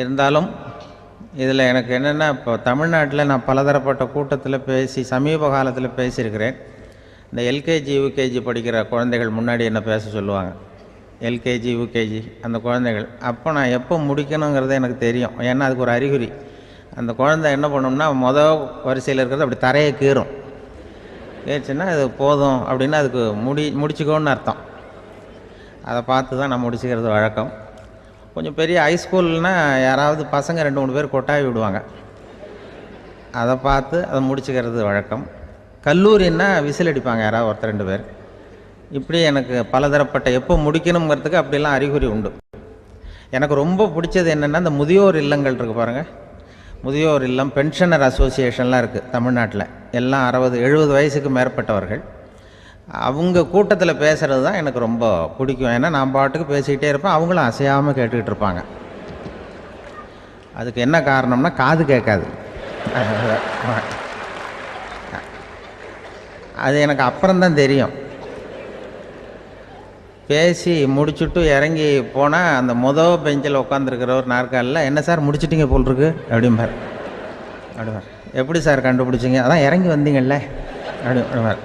இருந்தாலும் இதில் எனக்கு என்னென்னா, இப்போ தமிழ்நாட்டில் நான் பலதரப்பட்ட கூட்டத்தில் பேசி சமீப காலத்தில் பேசியிருக்கிறேன். இந்த எல்கேஜி யூகேஜி படிக்கிற குழந்தைகள் முன்னாடி என்ன பேச சொல்லுவாங்க, எல்கேஜி யூகேஜி அந்த குழந்தைகள். அப்போ நான் எப்போ முடிக்கணுங்கிறது எனக்கு தெரியும். ஏன்னா அதுக்கு ஒரு அறிகுறி. அந்த குழந்தை என்ன பண்ணணும்னா, வரிசையில் இருக்கிறது அப்படி தரையை கீறும். கேச்சுன்னா அது போதும் அப்படின்னு அதுக்கு முடிச்சுக்கோன்னு அர்த்தம். அதை பார்த்து தான் நான் முடிச்சுக்கிறது வழக்கம். கொஞ்சம் பெரிய ஹைஸ்கூல்னால் யாராவது பசங்க 2-3 பேர் கொட்டாவி விடுவாங்க, அதை பார்த்து அதை முடிச்சுக்கிறது வழக்கம். கல்லூரின்னா விசில் அடிப்பாங்க யாராவது ஒருத்தர் 2 பேர். இப்படி எனக்கு பலதரப்பட்ட எப்போ முடிக்கணுங்கிறதுக்கு அப்படிலாம் அறிகுறி உண்டு. எனக்கு ரொம்ப பிடிச்சது என்னென்னா, இந்த முதியோர் இல்லங்கள் இருக்குது பாருங்கள். முதியோர் இல்லம், பென்ஷனர் அசோசியேஷன்லாம் இருக்குது தமிழ்நாட்டில். எல்லாம் 60-70 வயசுக்கு மேற்பட்டவர்கள். அவங்க கூட்டத்தில் பேசுகிறது தான் எனக்கு ரொம்ப பிடிக்கும். ஏன்னா நான் பாட்டுக்கு பேசிக்கிட்டே இருப்பேன், அவங்களும் அசையாமல் கேட்டுக்கிட்டு இருப்பாங்க. அதுக்கு என்ன காரணம்னா, காது கேட்காது. அது எனக்கு அப்புறம்தான் தெரியும். பேசி முடிச்சுட்டு இறங்கி போனால் அந்த பெஞ்சில் உட்காந்துருக்கிற ஒரு நாற்காலில், என்ன சார் முடிச்சிட்டிங்க போல் இருக்கு அப்படிம்பார். எப்படி சார் கண்டுபிடிச்சிங்க? அதான் இறங்கி வந்தீங்கல்ல அப்படிம்பார்.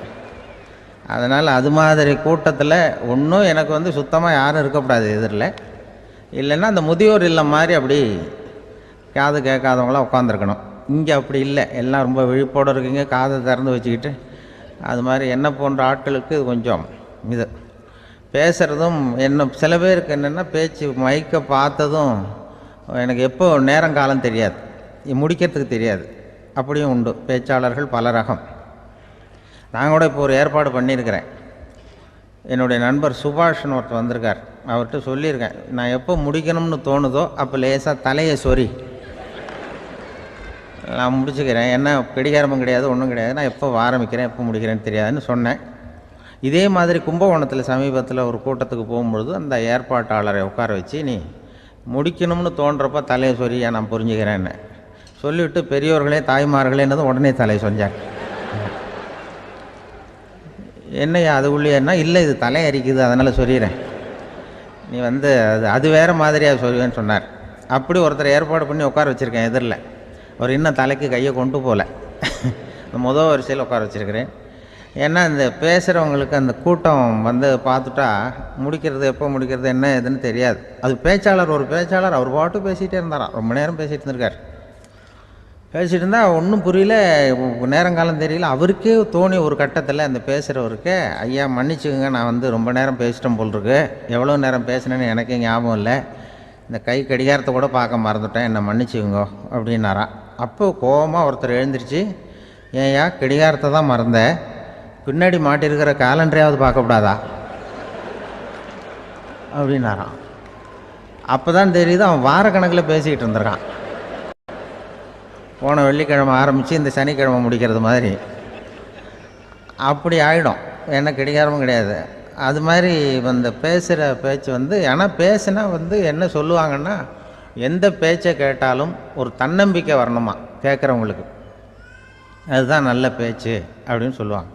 அதனால் அது மாதிரி கூட்டத்தில் ஒன்றும் எனக்கு சுத்தமாக யாரும் இருக்கக்கூடாது எதிரில். இல்லைன்னா அந்த முதியோர் இல்லம் மாதிரி அப்படி காது கேட்காதவங்களாம் உட்காந்துருக்கணும். இங்கே அப்படி இல்லை, எல்லாம் ரொம்ப விழிப்போடு இருக்கீங்க, காதை திறந்து வச்சுக்கிட்டு. அது மாதிரி என்ன போன்ற ஆட்களுக்கு கொஞ்சம் இது பேசுகிறதும் என்ன, சில பேருக்கு என்னென்னா பேச்சு மைக்கை பார்த்ததும் எனக்கு எப்போ நேரங்காலம் தெரியாது, முடிக்கிறதுக்கு தெரியாது. அப்படியும் உண்டு பேச்சாளர்கள் பல ரகம். நான் கூட இப்போ ஒரு ஏற்பாடு பண்ணியிருக்கிறேன். என்னுடைய நண்பர் சுபாஷ்னு ஒருத்தர் வந்திருக்கார். அவர்கிட்ட சொல்லியிருக்கேன், நான் எப்போ முடிக்கணும்னு தோணுதோ அப்போ லேசாக தலையை சொறி நான் முடிச்சுக்கிறேன். என்ன கடிகாரமும் கிடையாது, ஒன்றும் கிடையாது. நான் எப்போ ஆரம்பிக்கிறேன் எப்போ முடிக்கிறேன்னு தெரியாதுன்னு சொன்னேன். இதே மாதிரி கும்பகோணத்தில் சமீபத்தில் ஒரு கூட்டத்துக்கு போகும்பொழுது அந்த ஏற்பாட்டாளரை உட்கார வச்சு, நீ முடிக்கணும்னு தோன்றப்போ தலையை சொரியா நான் புரிஞ்சுக்கிறேன்னு சொல்லிவிட்டு, பெரியோர்களே தாய்மார்களேன்னதும் உடனே தலையை சொன்னார். என்னையா அது உள்ளேன்னா, இல்லை இது தலை அரிக்குது அதனால் சொல்லிடுறேன், நீ அது வேறு மாதிரியாக சொல்லுவேன்னு சொன்னார். அப்படி ஒருத்தர் ஏற்பாடு பண்ணி உட்கார வச்சுருக்கேன் எதிரில். அவர் இன்னும் தலைக்கு கையை கொண்டு போகல, வரிசையில் உட்கார வச்சுருக்கிறேன். ஏன்னா இந்த பேசுகிறவங்களுக்கு அந்த கூட்டம் பார்த்துட்டா முடிக்கிறது எப்போ முடிக்கிறது என்ன எதுன்னு தெரியாது. அது ஒரு பேச்சாளர் அவர் பாட்டு பேசிகிட்டே இருந்தாராம், ரொம்ப நேரம் பேசிகிட்டு இருந்திருக்கார். பேசிகிட்டு இருந்தால் ஒன்றும் புரியல, நேரங்காலம் தெரியல. அவருக்கே தோணி ஒரு கட்டத்தில் அந்த பேசுகிறவருக்கே, ஐயா மன்னிச்சுக்கோங்க, நான் ரொம்ப நேரம் பேசிட்டேன் போல் இருக்கு, எவ்வளோ நேரம் பேசினேன்னு எனக்கே ஞாபகம் இல்லை, இந்த கை கடிகாரத்தை கூட பார்க்க மறந்துட்டேன், என்னை மன்னிச்சுக்கோங்க அப்படின்னாராம். அப்போ கோபமாக ஒருத்தர் எழுந்திரிச்சு, ஏன்யா கடிகாரத்தை தான் மறந்தேன், பின்னாடி மாட்டிருக்கிற காலண்டரையாவது பார்க்கக்கூடாதா அப்படின்னாராம். அப்போ தான் தெரியுது அவன் வாரக்கணக்கில் பேசிக்கிட்டு இருந்திருக்கான். போன வெள்ளிக்கிழமை ஆரம்பித்து இந்த சனிக்கிழமை முடிக்கிறது மாதிரி அப்படி ஆகிடும். என்ன கடிகாரமும் கிடையாது. அது மாதிரி பேசுகிற பேச்சு ஆனால் பேசுனா என்ன சொல்லுவாங்கன்னா, எந்த பேச்சை கேட்டாலும் ஒரு தன்னம்பிக்கை வரணுமா கேட்குறவங்களுக்கு, அதுதான் நல்ல பேச்சு அப்படின்னு சொல்லுவாங்க.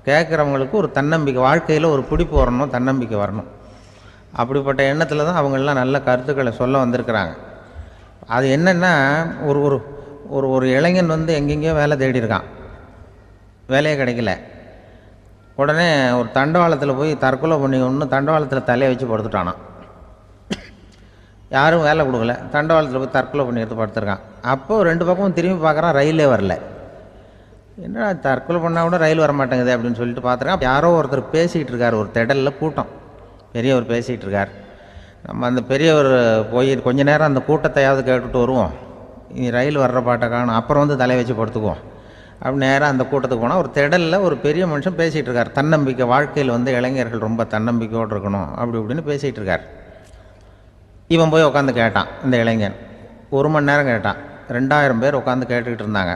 கேட்குறவங்களுக்கு ஒரு தன்னம்பிக்கை, வாழ்க்கையில் ஒரு பிடிப்பு வரணும், தன்னம்பிக்கை வரணும். அப்படிப்பட்ட எண்ணத்தில் தான் அவங்களெலாம் நல்ல கருத்துக்களை சொல்ல வந்திருக்கிறாங்க. அது என்னென்னா, ஒரு ஒரு ஒரு ஒரு இளைஞன் எங்கெங்கேயோ வேலை தேடி இருக்கான், வேலையே கிடைக்கல. உடனே ஒரு தண்டவாளத்தில் போய் தற்கொலை பண்ணிக்கணும்னு தண்டவாளத்தில் தலையை வச்சு படுத்துட்டானான். யாரும் வேலை கொடுக்கல, தண்டவாளத்தில் போய் தற்கொலை பண்ணி எடுத்து படுத்துருக்கான். அப்போது 2 பக்கமும் திரும்பி பார்க்குறான், ரயிலே வரல. என்ன தற்கொலை பண்ணால் கூட ரயில் வர மாட்டேங்குது அப்படின்னு சொல்லிட்டு பார்த்துருக்கான். யாரோ ஒருத்தர் பேசிகிட்டு இருக்கார், ஒரு திடலில் கூட்டம், பெரியவர் பேசிகிட்டு இருக்கார். நம்ம அந்த பெரியவர் போய் கொஞ்ச நேரம் அந்த கூட்டத்தையாவது கேட்டுட்டு வருவோம், ரயில் வர்ற பாட்டை காணும், அப்புறம் தலையை வச்சு படுத்துக்குவோம் அப்படி நேராக அந்த கூட்டத்துக்கு போனால் ஒரு திடலில் ஒரு பெரிய மனுஷன் பேசிகிட்டு இருக்கார். தன்னம்பிக்கை, வாழ்க்கையில் இளைஞர்கள் ரொம்ப தன்னம்பிக்கையோடு இருக்கணும் அப்படி இப்படின்னு பேசிகிட்டு இருக்கார். இவன் போய் உட்காந்து கேட்டான். இந்த இளைஞன் 1 மணி நேரம் கேட்டான். 2000 பேர் உட்காந்து கேட்டுக்கிட்டு இருந்தாங்க.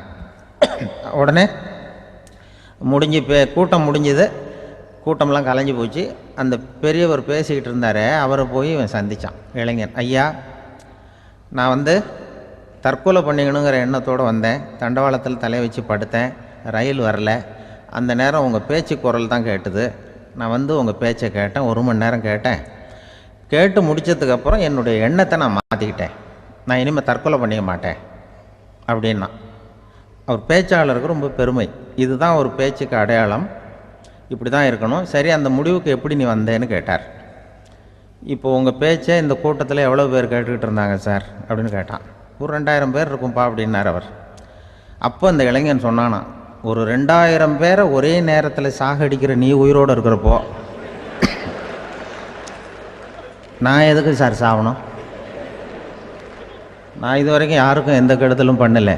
உடனே கூட்டம் முடிஞ்சுது, கூட்டம்லாம் கலைஞ்சி போச்சு. அந்த பெரியவர் பேசிக்கிட்டு இருந்தார், அவரை போய் இவன் சந்தித்தான். இளைஞன், ஐயா நான் தற்கொலை பண்ணிக்கணுங்கிற எண்ணத்தோடு வந்தேன், தண்டவாளத்தில் தலையை வச்சு படுத்தேன், ரயில் வரல, அந்த நேரம் உங்கள் பேச்சு குரல் தான் கேட்டுது, நான் உங்கள் பேச்சை கேட்டேன், 1 மணி நேரம் கேட்டேன், கேட்டு முடித்ததுக்கப்புறம் என்னுடைய எண்ணத்தை நான் மாற்றிக்கிட்டேன், நான் இனிமேல் தற்கொலை பண்ணிக்க மாட்டேன் அப்படின்னா. அவர் பேச்சாளருக்கு ரொம்ப பெருமை. இதுதான் ஒரு பேச்சுக்கு அடையாளம், இப்படி தான் இருக்கணும். சரி, அந்த முடிவுக்கு எப்படி நீ வந்தேன்னு கேட்டார். இப்போ உங்கள் பேச்சை இந்த கூட்டத்தில் எவ்வளோ பேர் கேட்டுக்கிட்டு இருந்தாங்க சார் அப்படின்னு கேட்டான். ஒரு 2000 பேர் இருக்கும்பா அப்படின்னார் அவர். அப்போ அந்த இளைஞன் சொன்னானா, ஒரு 2000 பேரை ஒரே நேரத்தில் சாகடிக்கிற நீ உயிரோடு இருக்கிறப்போ நான் எதுக்கு சார் சாகணும்? நான் இது வரைக்கும் யாருக்கும் எந்த கெடுதலும் பண்ணலை,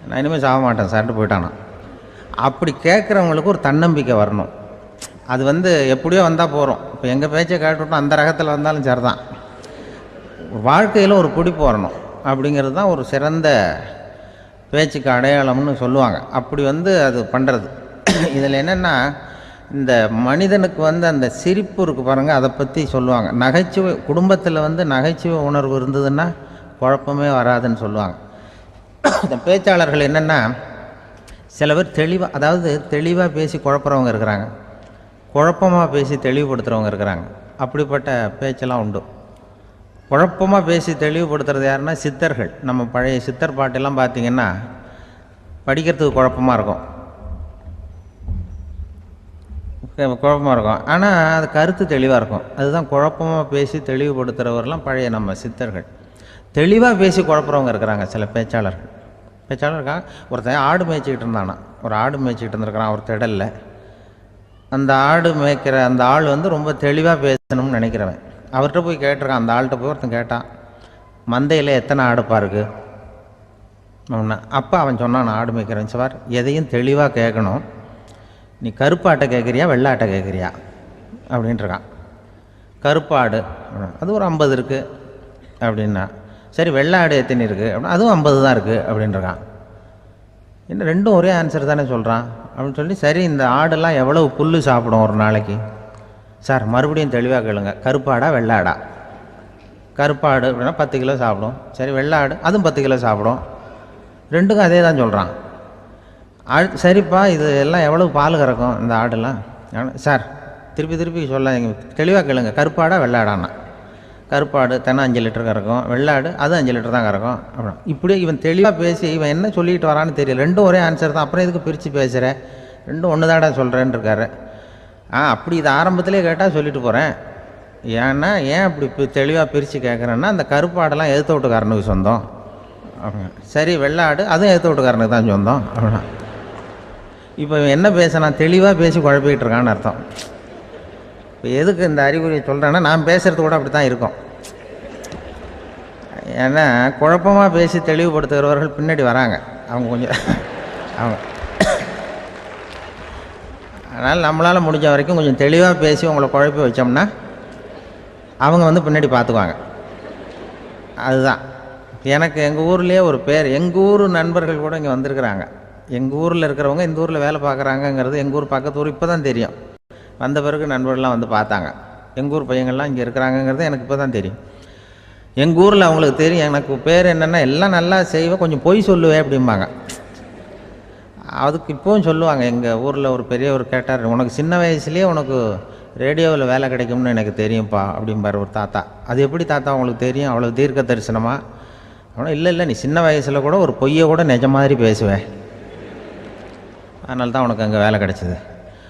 நான் இனிமேல் சாக மாட்டேன் சார்ட்டு போயிட்டானா. அப்படி கேட்குறவங்களுக்கு ஒரு தன்னம்பிக்கை வரணும். அது எப்படியோ வந்தால் போகிறோம். இப்போ எங்கள் பேச்சை கேட்டுவிட்டோம், அந்த ரகத்தில் வந்தாலும் சரி தான். வாழ்க்கையில் ஒரு பிடிப்பு வரணும். அப்படிங்கிறது தான் ஒரு சிறந்த பேச்சுக்கு அடையாளம்னு சொல்லுவாங்க. அப்படி அது பண்ணுறது. இதில் என்னென்னா, இந்த மனிதனுக்கு அந்த சிரிப்பு இருக்குது பாருங்கள், அதை பற்றி சொல்லுவாங்க. நகைச்சுவை குடும்பத்தில் நகைச்சுவை உணர்வு இருந்ததுன்னா குழப்பமே வராதுன்னு சொல்லுவாங்க. இந்த பேச்சாளர்கள் என்னென்னா, சில பேர் தெளிவாக பேசி குழப்புறவங்க இருக்கிறாங்க, குழப்பமாக பேசி தெளிவுபடுத்துகிறவங்க இருக்கிறாங்க. அப்படிப்பட்ட பேச்செல்லாம் உண்டு. குழப்பமாக பேசி தெளிவுபடுத்துறது யாருன்னா சித்தர்கள். நம்ம பழைய சித்தர் பாட்டெல்லாம் பார்த்திங்கன்னா படிக்கிறதுக்கு குழப்பமாக இருக்கும், ஆனால் அது கருத்து தெளிவாக இருக்கும். அதுதான் குழப்பமாக பேசி தெளிவுபடுத்துகிறவரெல்லாம் பழைய நம்ம சித்தர்கள். தெளிவாக பேசி குழப்புறவங்க இருக்கிறாங்க சில பேச்சாளர்கள். இருக்காங்க. ஒருத்தன் ஆடு மேய்ச்சிக்கிட்டு இருந்தானா, ஒரு ஆடு மேய்ச்சிக்கிட்டு இருந்திருக்கிறான் ஒரு திடலில். அந்த ஆடு மேய்க்கிற அந்த ஆள் ரொம்ப தெளிவாக பேசணும்னு நினைக்கிறவன். அவர்கிட்ட போய் கேட்டிருக்கான். அந்த ஆள்கிட்ட போய் ஒருத்தன் கேட்டான், மந்தையில் எத்தனை ஆடுப்பா இருக்குது அப்படின்னா. அப்போ அவன் சொன்னான், நான் ஆடு மேய்க்கிறேன் சார், எதையும் தெளிவாக கேட்கணும், நீ கருப்பாட்டை கேட்குறியா வெள்ளாட்டை கேட்குறியா அப்படின்ட்டுருக்கான். கருப்பாடு அது ஒரு 50 இருக்குது அப்படின்னா. சரி, வெள்ளாடு எத்தனை இருக்குது அப்படின்னா, அதுவும் 50 தான் இருக்குது அப்படின்ட்டுருக்கான். இன்னும் ரெண்டும் ஒரே ஆன்சர் தானே சொல்கிறான் அப்படின்னு சொல்லி, சரி இந்த ஆடெல்லாம் எவ்வளவு புல் சாப்பிடும் ஒரு நாளைக்கு சார்? மறுபடியும் தெளிவாக கேளுங்க, கருப்பாடா வெள்ளாடா? கருப்பாடு அப்படின்னா 10 கிலோ சாப்பிடும். சரி, வெள்ளாடு அதுவும் 10 கிலோ சாப்பிடும். ரெண்டுக்கும் அதே தான் சொல்கிறான். சரிப்பா, இது எல்லாம் எவ்வளவு பால் கறக்கும் இந்த ஆடெல்லாம்? சார் திருப்பி சொல்ல தெளிவாக கேளுங்க, கருப்பாடா வெள்ளாடான்னா? கருப்பாடு தினம் 5 லிட்டர் கறக்கும், வெள்ளாடு அது 5 லிட்டர் தான் கறக்கும் அப்படின்னா. இப்படியே இவன் தெளிவாக பேசி இவன் என்ன சொல்லிட்டு வரான்னு தெரியல. ரெண்டும் ஒரே ஆன்சர் தான், அப்புறம் எதுக்கு பிரித்து பேசுகிற? ரெண்டும் ஒன்று தாடா சொல்கிறேன்னு இருக்காரு. அப்படி இது ஆரம்பத்திலே கேட்டால் சொல்லிட்டு போகிறேன். ஏன்னா ஏன் அப்படி தெளிவாக பிரித்து கேட்குறேன்னா, அந்த கருப்பாடெல்லாம் எதிர்த்த வீட்டுக்காரனுக்கு சொந்தம் அப்படின்னா. சரி, வெள்ளாடு அதுவும் எதிர்த்த வீட்டுக்காரனுக்கு தான் சொந்தம் அப்படின்னா. இப்போ என்ன பேசினா தெளிவாக பேசி குழப்பிக்கிட்டு இருக்கான்னு அர்த்தம். இப்போ எதுக்கு இந்த அறிகுறியை சொல்கிறேன்னா, நான் பேசுகிறது கூட அப்படி தான் இருக்கும். ஏன்னா குழப்பமாக பேசி தெளிவுபடுத்துகிறவர்கள் பின்னாடி வராங்க. அவங்க கொஞ்சம் அதனால் நம்மளால் முடிஞ்ச வரைக்கும் கொஞ்சம் தெளிவாக பேசி உங்களை குழப்பி வச்சோம்னா அவங்க பின்னாடி பார்த்துக்குவாங்க. அதுதான் எனக்கு எங்கள் ஊர்லேயே ஒரு பேர், எங்கள் ஊர் நண்பர்கள் கூட இங்கே வந்திருக்கிறாங்க. எங்கள் ஊரில் இருக்கிறவங்க இந்த ஊரில் வேலை பார்க்குறாங்கங்கிறது எங்கள் ஊர் பக்கத்து ஊர் இப்போ தான் தெரியும். வந்த பிறகு நண்பர்கள்லாம் பார்த்தாங்க. எங்கள் ஊர் பையங்கள்லாம் இங்கே இருக்கிறாங்கங்கிறது எனக்கு இப்போ தான் தெரியும். எங்கள் ஊரில் அவங்களுக்கு தெரியும் எனக்கு பேர் என்னென்னா, எல்லாம் நல்லா செய்வேன், கொஞ்சம் பொய் சொல்லுவேன் அப்படிம்பாங்க. அதுக்கு இப்போவும் சொல்லுவாங்க. எங்கள் ஊரில் ஒரு பெரியவர் கேட்டார், உனக்கு சின்ன வயசுலேயே உனக்கு ரேடியோவில் வேலை கிடைக்கும்னு எனக்கு தெரியும்ப்பா அப்படிம்பார் ஒரு தாத்தா. அது எப்படி தாத்தா உங்களுக்கு தெரியும், அவ்வளோ தீர்க்க தரிசனமா? ஆனால் இல்லை நீ சின்ன வயசில் கூட ஒரு பொய்யை கூட நிஜ மாதிரி பேசுவேன், அதனால தான் உனக்கு அங்கே வேலை கிடச்சிது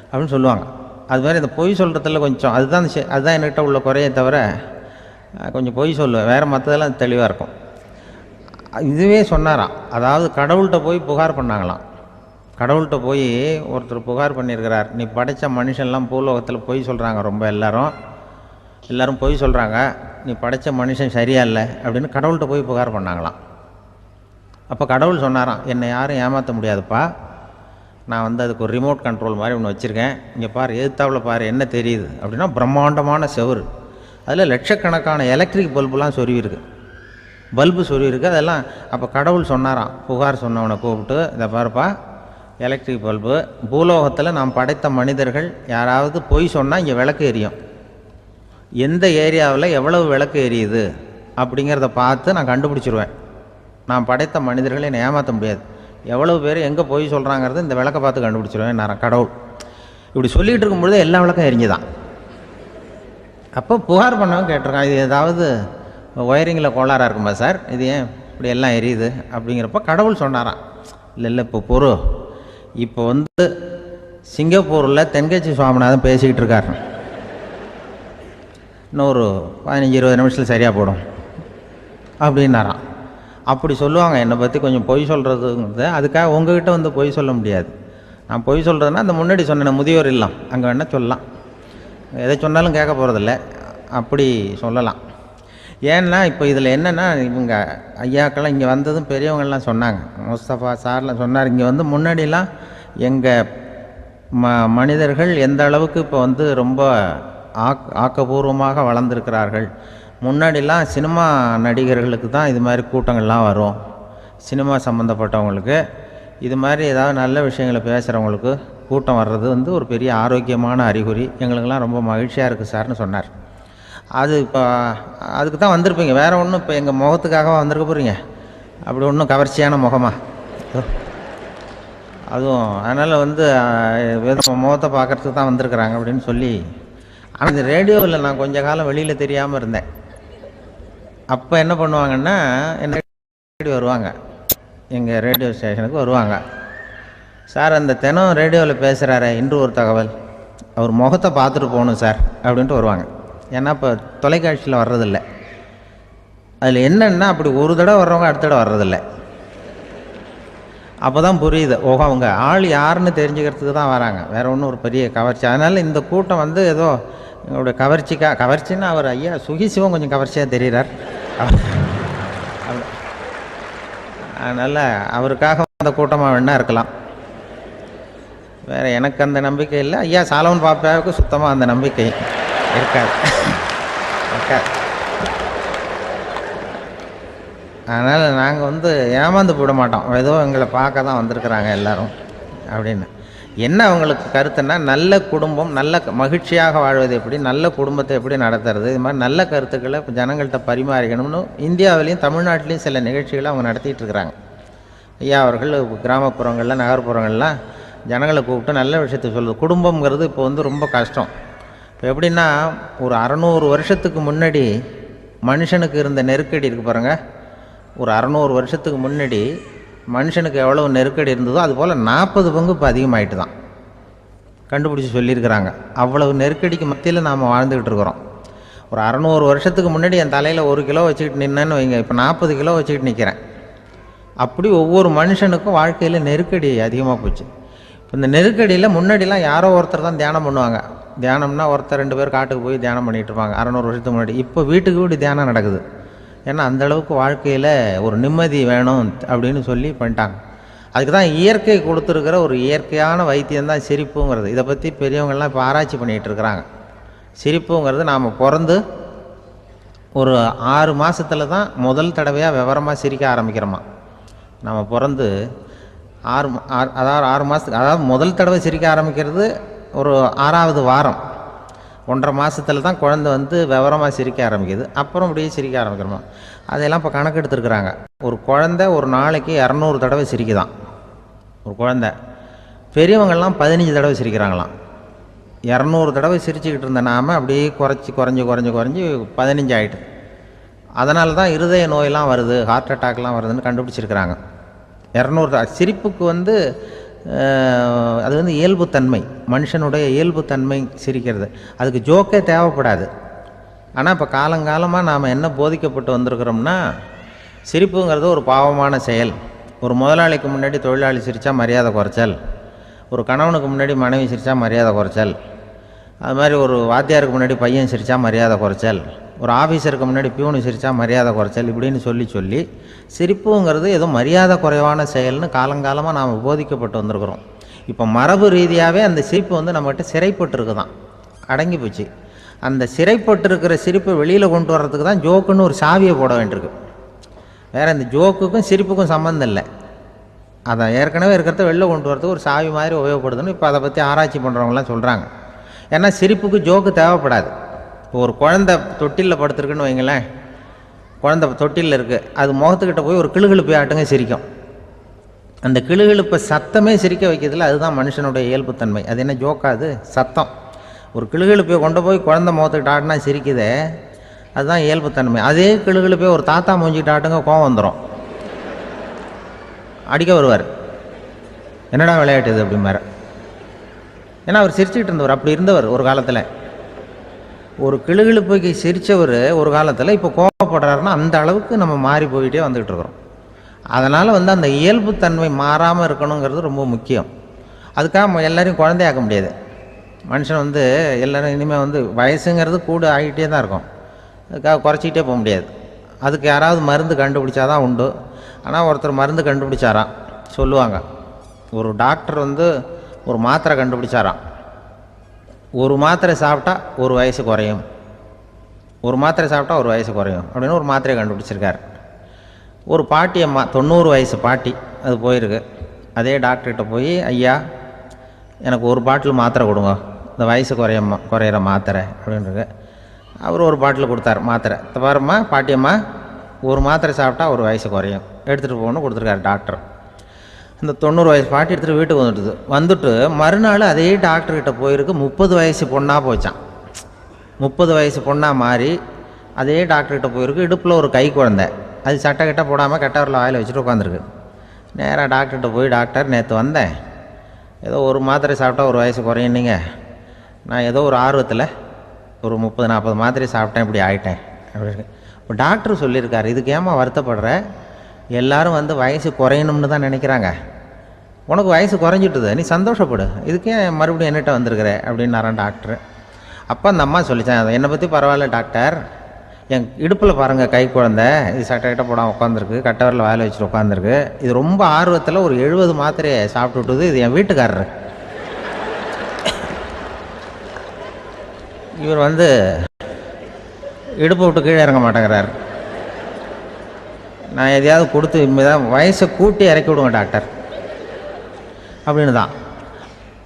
அப்படின்னு சொல்லுவாங்க. அது மாதிரி இந்த பொய் சொல்கிறதுல கொஞ்சம் அதுதான் என்கிட்ட உள்ள குறையை தவிர, கொஞ்சம் பொய் சொல்லுவேன், வேறு மற்றதெல்லாம் தெளிவாக இருக்கும். இதுவே சொன்னாராம். அதாவது கடவுள்கிட்ட போய் புகார் பண்ணாங்களாம். கடவுள்கிட்ட போய் ஒருத்தர் புகார் பண்ணியிருக்கிறார், நீ படைத்த மனுஷன்லாம் பூலோகத்தில் பொய் சொல்கிறாங்க, ரொம்ப எல்லோரும் பொய் சொல்கிறாங்க, நீ படைத்த மனுஷன் சரியா இல்லை அப்படின்னு கடவுள்கிட்ட போய் புகார் பண்ணாங்களாம். அப்போ கடவுள் சொன்னாராம், என்னை யாரும் ஏமாற்ற முடியாதுப்பா, நான் அதுக்கு ஒரு ரிமோட் கண்ட்ரோல் மாதிரி ஒன்று வச்சுருக்கேன், இங்கே பாரு, எதிர்த்தாவில் பாரு என்ன தெரியுது அப்படின்னா பிரம்மாண்டமான செவுரு, அதில் லட்சக்கணக்கான எலக்ட்ரிக் பல்புலாம் சொருவிருக்கு, அதெல்லாம். அப்போ கடவுள் சொன்னாராம், புகார் சொன்னவனை கூப்பிட்டு, இதை பாருப்பா, எலக்ட்ரிக் பல்பு, பூலோகத்தில் நாம் படைத்த மனிதர்கள் யாராவது பொய் சொன்னால் இங்கே விளக்கு எரியும், எந்த ஏரியாவில் எவ்வளவு விளக்கு எரியுது அப்படிங்கிறத பார்த்து நான் கண்டுபிடிச்சிருவேன், நான் படைத்த மனிதர்களை என்னை ஏமாற்ற முடியாது, எவ்வளவு பேர் எங்கே பொய் சொல்கிறாங்கிறது இந்த விளக்கை பார்த்து கண்டுபிடிச்சிருவேன் நான் கடவுள். இப்படி சொல்லிகிட்டு இருக்கும்பொழுது எல்லா விளக்கம் எரிஞ்சுதான். அப்போ புகார் பண்ணவன் கேட்டிருக்கான், இது ஏதாவது ஒயரிங்கில் கோளாறாக இருக்குமா சார், இது ஏன் இப்படி எல்லாம் எரியுது அப்படிங்கிறப்ப கடவுள் சொன்னாராம், இல்லை இப்போ பொறு, இப்போ வந்து சிங்கப்பூரில் தென்கட்சி சுவாமிநாதன் பேசிக்கிட்டு இருக்கார், இன்னும் ஒரு 15-20 நிமிஷத்தில் சரியாக போடும் அப்படின்னாராம். அப்படி சொல்லுவாங்க என்னை பற்றி கொஞ்சம் பொய் சொல்கிறதுங்கிறது. அதுக்காக உங்ககிட்ட வந்து பொய் சொல்ல முடியாது. நான் பொய் சொல்கிறதுனா அந்த முன்னாடி சொன்னேன் முதியோர் இல்லம், அங்கே வேணால் சொல்லலாம், எதை சொன்னாலும் கேட்க போகிறதில்ல, அப்படி சொல்லலாம். ஏன்னா இப்போ இதில் என்னென்னா, இவங்க ஐயாக்கெல்லாம் இங்கே வந்ததும் பெரியவங்கள்லாம் சொன்னாங்க, முஸ்தபா சார்லாம் சொன்னார், இங்கே வந்து முன்னாடிலாம் எங்கள் மனிதர்கள் எந்த அளவுக்கு இப்போ வந்து ரொம்ப ஆக்கப்பூர்வமாக வளர்ந்துருக்கிறார்கள். முன்னாடிலாம் சினிமா நடிகர்களுக்கு தான் இது மாதிரி கூட்டங்கள்லாம் வரும், சினிமா சம்மந்தப்பட்டவங்களுக்கு இது மாதிரி ஏதாவது நல்ல விஷயங்களை பேசுகிறவங்களுக்கு கூட்டம் வர்றது வந்து ஒரு பெரிய ஆரோக்கியமான அறிகுறி, எங்களுக்கெல்லாம் ரொம்ப மகிழ்ச்சியாக இருக்குது சார்னு சொன்னார். அது இப்போ அதுக்கு தான் வந்திருப்பீங்க, வேறு ஒன்றும் இப்போ எங்கள் முகத்துக்காக வந்திருக்க போகிறீங்க, அப்படி ஒன்றும் கவர்ச்சியான முகமாக அதுவும், அதனால் வந்து முகத்தை பார்க்குறதுக்கு தான் வந்திருக்கிறாங்க அப்படின்னு சொல்லி. ஆனால் இந்த ரேடியோவில் நான் கொஞ்ச காலம் வெளியில் தெரியாமல் இருந்தேன். அப்போ என்ன பண்ணுவாங்கன்னா, என்ன வருவாங்க எங்கள் ரேடியோ ஸ்டேஷனுக்கு வருவாங்க, சார் அந்த தினம் ரேடியோவில் பேசுகிறாரு இன்று ஒரு தகவல், அவர் முகத்தை பார்த்துட்டு போகணும் சார் அப்படின்ட்டு வருவாங்க. ஏன்னா இப்போ தொலைக்காட்சியில் வர்றதில்லை. அதில் என்னென்னா அப்படி ஒரு தடவை வர்றவங்க அடுத்த தடவை வர்றதில்லை. அப்போ தான் புரியுது, ஓஹோ அவங்க ஆள் யாருன்னு தெரிஞ்சுக்கிறதுக்கு தான் வராங்க, வேறு ஒன்றும் ஒரு பெரிய கவர்ச்சி. அதனால் இந்த கூட்டம் வந்து ஏதோ எங்களுடைய கவர்ச்சின்னா அவர் ஐயா சுகிசிவம் கொஞ்சம் கவர்ச்சியாக தெரிகிறார், அதனால் அவருக்காக அந்த கூட்டமாக வேணா இருக்கலாம், வேறு எனக்கு அந்த நம்பிக்கை இல்லை. ஐயா சாலமன் பாப்பாவுக்கு சுத்தமாக அந்த நம்பிக்கை இருக்காது. அதனால் நாங்கள் வந்து ஏமாந்து போட மாட்டோம், ஏதோ எங்களை பார்க்க தான் வந்திருக்கிறாங்க எல்லோரும் அப்படின்னு. என்ன அவங்களுக்கு கருத்துன்னா, நல்ல குடும்பம் நல்ல மகிழ்ச்சியாக வாழ்வது எப்படி, நல்ல குடும்பத்தை எப்படி நடத்துறது, இது மாதிரி நல்ல கருத்துக்களை இப்போ ஜனங்கள்கிட்ட பரிமாறிக்கணும்னு இந்தியாவிலையும் தமிழ்நாட்டிலையும் சில நிகழ்ச்சிகளை அவங்க நடத்திட்டு இருக்கிறாங்க. ஐயா அவர்கள் கிராமப்புறங்களில் நகர்ப்புறங்கள்லாம் ஜனங்களை கூப்பிட்டு நல்ல விஷயத்தை சொல்லுது. குடும்பங்கிறது இப்போ வந்து ரொம்ப கஷ்டம். இப்போ எப்படின்னா, ஒரு 600 வருஷத்துக்கு முன்னாடி மனுஷனுக்கு இருந்த நெருக்கடி இருக்குது பாருங்கள், ஒரு 600 வருஷத்துக்கு முன்னாடி மனுஷனுக்கு எவ்வளோ நெருக்கடி இருந்ததோ அதுபோல் 40 பங்கு இப்போ அதிகமாகிட்டு தான் கண்டுபிடிச்சி சொல்லியிருக்கிறாங்க. அவ்வளவு நெருக்கடிக்கு மத்தியில் நாம் வாழ்ந்துக்கிட்டு இருக்கிறோம். ஒரு 600 வருஷத்துக்கு முன்னாடி என் தலையில் 1 கிலோ வச்சுக்கிட்டு நின்னேன்னு வைங்க, இப்போ 40 கிலோ வச்சுக்கிட்டு நிற்கிறேன். அப்படி ஒவ்வொரு மனுஷனுக்கும் வாழ்க்கையில் நெருக்கடி அதிகமாக போச்சு. இப்போ இந்த நெருக்கடியில் முன்னாடிலாம் யாரோ ஒருத்தர் தான் தியானம் பண்ணுவாங்க. தியானம்னா ஒருத்தர் 2 பேர் காட்டுக்கு போய் தியானம் பண்ணிகிட்டு இருப்பாங்க 600 வருஷத்துக்கு முன்னாடி. இப்போ வீட்டுக்கு வீடு தியானம் நடக்குது. ஏன்னா அந்தளவுக்கு வாழ்க்கையில் ஒரு நிம்மதி வேணும் அப்படின்னு சொல்லி பண்ணிட்டாங்க. அதுக்கு தான் இயற்கை கொடுத்துருக்கிற ஒரு இயற்கையான வைத்தியம்தான் சிரிப்புங்கிறது. இதை பற்றி பெரியவங்கள்லாம் இப்போ ஆராய்ச்சி பண்ணிகிட்டு இருக்கிறாங்க. சிரிப்புங்கிறது நாம் பிறந்து ஒரு 6 மாதத்தில் தான் முதல் தடவையாக விவரமாக சிரிக்க ஆரம்பிக்கிறோமா. நம்ம பிறந்து 6 மாதத்துக்கு, அதாவது முதல் தடவை சிரிக்க ஆரம்பிக்கிறது ஒரு 6ஆவது வாரம், 1.5 மாதத்தில் தான் குழந்தை வந்து விவரமாக சிரிக்க ஆரம்பிக்குது. அப்புறம் அப்படியே சிரிக்க ஆரம்பிக்கிறோமா. அதெல்லாம் இப்போ கணக்கு எடுத்துருக்குறாங்க. ஒரு குழந்தை ஒரு நாளைக்கு 200 தடவை சிரிக்குதான் ஒரு குழந்தை. பெரியவங்கள்லாம் 15 தடவை சிரிக்கிறாங்களாம். 200 தடவை சிரிச்சுக்கிட்டு இருந்த நாம் அப்படியே குறைஞ்சி 15 ஆகிட்டு. அதனால தான் இருதய நோயெல்லாம் வருது, ஹார்ட் அட்டாக்லாம் வருதுன்னு கண்டுபிடிச்சிருக்கிறாங்க. 200 சிரிப்புக்கு வந்து அது வந்து இயல்புத்தன்மை, மனுஷனுடைய இயல்புத்தன்மை சிரிக்கிறது. அதுக்கு ஜோக்கே தேவைப்படாது. ஆனால் இப்போ காலங்காலமாக நாம் என்ன போதிக்கப்பட்டு வந்திருக்கிறோம்னா, சிரிப்புங்கிறது ஒரு பாவமான செயல். ஒரு முதலாளிக்கு முன்னாடி தொழிலாளி சிரித்தா மரியாதை குறைச்சல், ஒரு கணவனுக்கு முன்னாடி மனைவி சிரித்தா மரியாதை குறைச்சல், அது மாதிரி ஒரு வாத்தியாருக்கு முன்னாடி பையன் சிரித்தா மரியாதை குறைச்சல், ஒரு ஆஃபீஸருக்கு முன்னாடி பியூனு சிரித்தா மரியாதை குறைச்சல், இப்படின்னு சொல்லி சிரிப்புங்கிறது ஏதோ மரியாதை குறைவான செயல்னு காலங்காலமாக நாம் போதிக்கப்பட்டு வந்திருக்கிறோம். இப்போ மரபு ரீதியாகவே அந்த சிரிப்பு வந்து நம்மகிட்ட சிறைப்பட்டுருக்கு தான், அடங்கி போச்சு. அந்த சிறைப்பட்டிருக்கிற சிரிப்பை வெளியில் கொண்டு வர்றதுக்கு தான் ஜோக்குன்னு ஒரு சாவியை போட வேண்டியிருக்கு. வேறு இந்த ஜோக்குக்கும் சிரிப்புக்கும் சம்மந்தம் இல்லை. அதை ஏற்கனவே இருக்கிறத வெளில கொண்டு வரதுக்கு ஒரு சாவி மாதிரி உபயோகப்படுதுன்னு இப்போ அதை பற்றி ஆராய்ச்சி பண்ணுறவங்களாம் சொல்கிறாங்க. ஏன்னா சிரிப்புக்கு ஜோக்கு தேவைப்படாது. இப்போ ஒரு குழந்தை தொட்டிலில் படுத்துருக்குன்னு வைங்களேன், குழந்தை தொட்டிலில் இருக்குது, அது முகத்துக்கிட்ட போய் ஒரு கிளுகிழுப்பை ஆட்டுங்க சிரிக்கும். அந்த கிளுகிழுப்பை சத்தமே சிரிக்க வைக்கிறதுல அதுதான் மனுஷனுடைய இயல்புத்தன்மை. அது என்ன ஜோக்காது, சத்தம். ஒரு கிளுகிழுப்பையை கொண்டு போய் குழந்தை முகத்துக்கிட்ட ஆட்டினா சிரிக்குதே, அதுதான் இயல்புத்தன்மை. அதே கிளுகிழுப்பே ஒரு தாத்தா மூஞ்சிக்கிட்டு ஆட்டுங்க, கோவம் வந்துடும், அடிக்க வருவார். என்னடா விளையாட்டு இது அப்படிம்பாரு. ஏன்னா அவர் சிரிச்சுக்கிட்டு இருந்தவர், அப்படி இருந்தவர் ஒரு காலத்தில். ஒரு கிளுகிழுப்புக்கு சிரித்தவர் ஒரு காலத்தில் இப்போ கோவப்படுறாருன்னா அந்த அளவுக்கு நம்ம மாறி போயிட்டே வந்துக்கிட்டு இருக்கிறோம். அதனால் அந்த இயல்புத்தன்மை மாறாமல் இருக்கணுங்கிறது ரொம்ப முக்கியம். அதுக்காக எல்லோரையும் குழந்தையாக்க முடியாது. மனுஷன் எல்லோரும் இனிமேல் வயசுங்கிறது கூட ஆகிட்டே தான் இருக்கும். அதுக்காக குறைச்சிக்கிட்டே போக முடியாது. அதுக்கு யாராவது மருந்து கண்டுபிடிச்சாதான் உண்டு. ஆனால் ஒருத்தர் மருந்து கண்டுபிடிச்சாராம், சொல்லுவாங்க. ஒரு டாக்டர் ஒரு மாத்திரை கண்டுபிடிச்சாராம். ஒரு மாத்திரை சாப்பிட்டா ஒரு வயசு குறையும், ஒரு மாத்திரை சாப்பிட்டா ஒரு வயசு குறையும் அப்படின்னு ஒரு மாத்திரையை கண்டுபிடிச்சிருக்கார். ஒரு பாட்டி அம்மா, 90 வயசு பாட்டி, அது போயிருக்கு. அதே டாக்டர்கிட்ட போய், ஐயா எனக்கு ஒரு பாட்டில் மாத்திரை கொடுங்க, இந்த வயசு குறையிற மாத்திரை அப்படின்றது. அவர் ஒரு பாட்டில் கொடுத்தார் மாத்திரை. பாரும்மா பாட்டியம்மா, ஒரு மாத்திரை சாப்பிட்டா ஒரு வயசு குறையும், எடுத்துகிட்டு போகணும்னு கொடுத்துருக்காரு டாக்டர். இந்த 90 வயசு பாட்டி எடுத்துகிட்டு வீட்டுக்கு வந்துட்டு மறுநாள் அதே டாக்டர்கிட்ட போயிருக்கு. 30 வயசு பொண்ணாக போச்சான். 30 வயசு பொண்ணாக மாறி அதே டாக்டர்கிட்ட போயிருக்கு. இடுப்பில் ஒரு கை குழந்தை, அது சட்டை கிட்ட போடாமல் கட்டவரில் வாயில் வச்சுட்டு உட்காந்துருக்கு. நேராக டாக்டர்கிட்ட போய், டாக்டர் நேற்று வந்தேன், ஏதோ ஒரு மாத்திரை சாப்பிட்டா ஒரு வயசு குறையுன்னீங்க, நான் ஏதோ ஒரு ஆர்வத்தில் ஒரு 30-40 மாத்திரை சாப்பிட்டேன், இப்படி ஆகிட்டேன் அப்படின்னு. இப்போ டாக்டர் சொல்லியிருக்காரு, இதுக்கு ஏமா வருத்தப்படுற, எல்லோரும் வயசு குறையணும்னு தான் நினைக்கிறாங்க, உனக்கு வயசு குறைஞ்சிட்டுது, நீ சந்தோஷப்படு, இதுக்கே மறுபடியும் என்னட்ட வந்திருக்கிற அப்படின்னாரான் டாக்டர். அப்போ அந்த அம்மா சொல்லித்தான், என்னை பற்றி பரவாயில்ல டாக்டர், என் இடுப்பில் பாருங்கள் கை குழந்தை, இது சட்டை கிட்ட போடாமல் உட்காந்துருக்கு, கட்டவரில் வாயில் வச்சுட்டு உட்காந்துருக்கு, இது ரொம்ப ஆர்வத்தில் ஒரு 70 மாத்திரையை சாப்பிட்டு விட்டுது, இது என் வீட்டுக்காரரு. இவர் இடுப்பை விட்டு கீழே இறங்க மாட்டேங்கிறார். நான் எதையாவது கொடுத்து இனிமேதான் வயசை கூட்டி இறக்கி விடுங்க டாக்டர் அப்படின்னு தான்.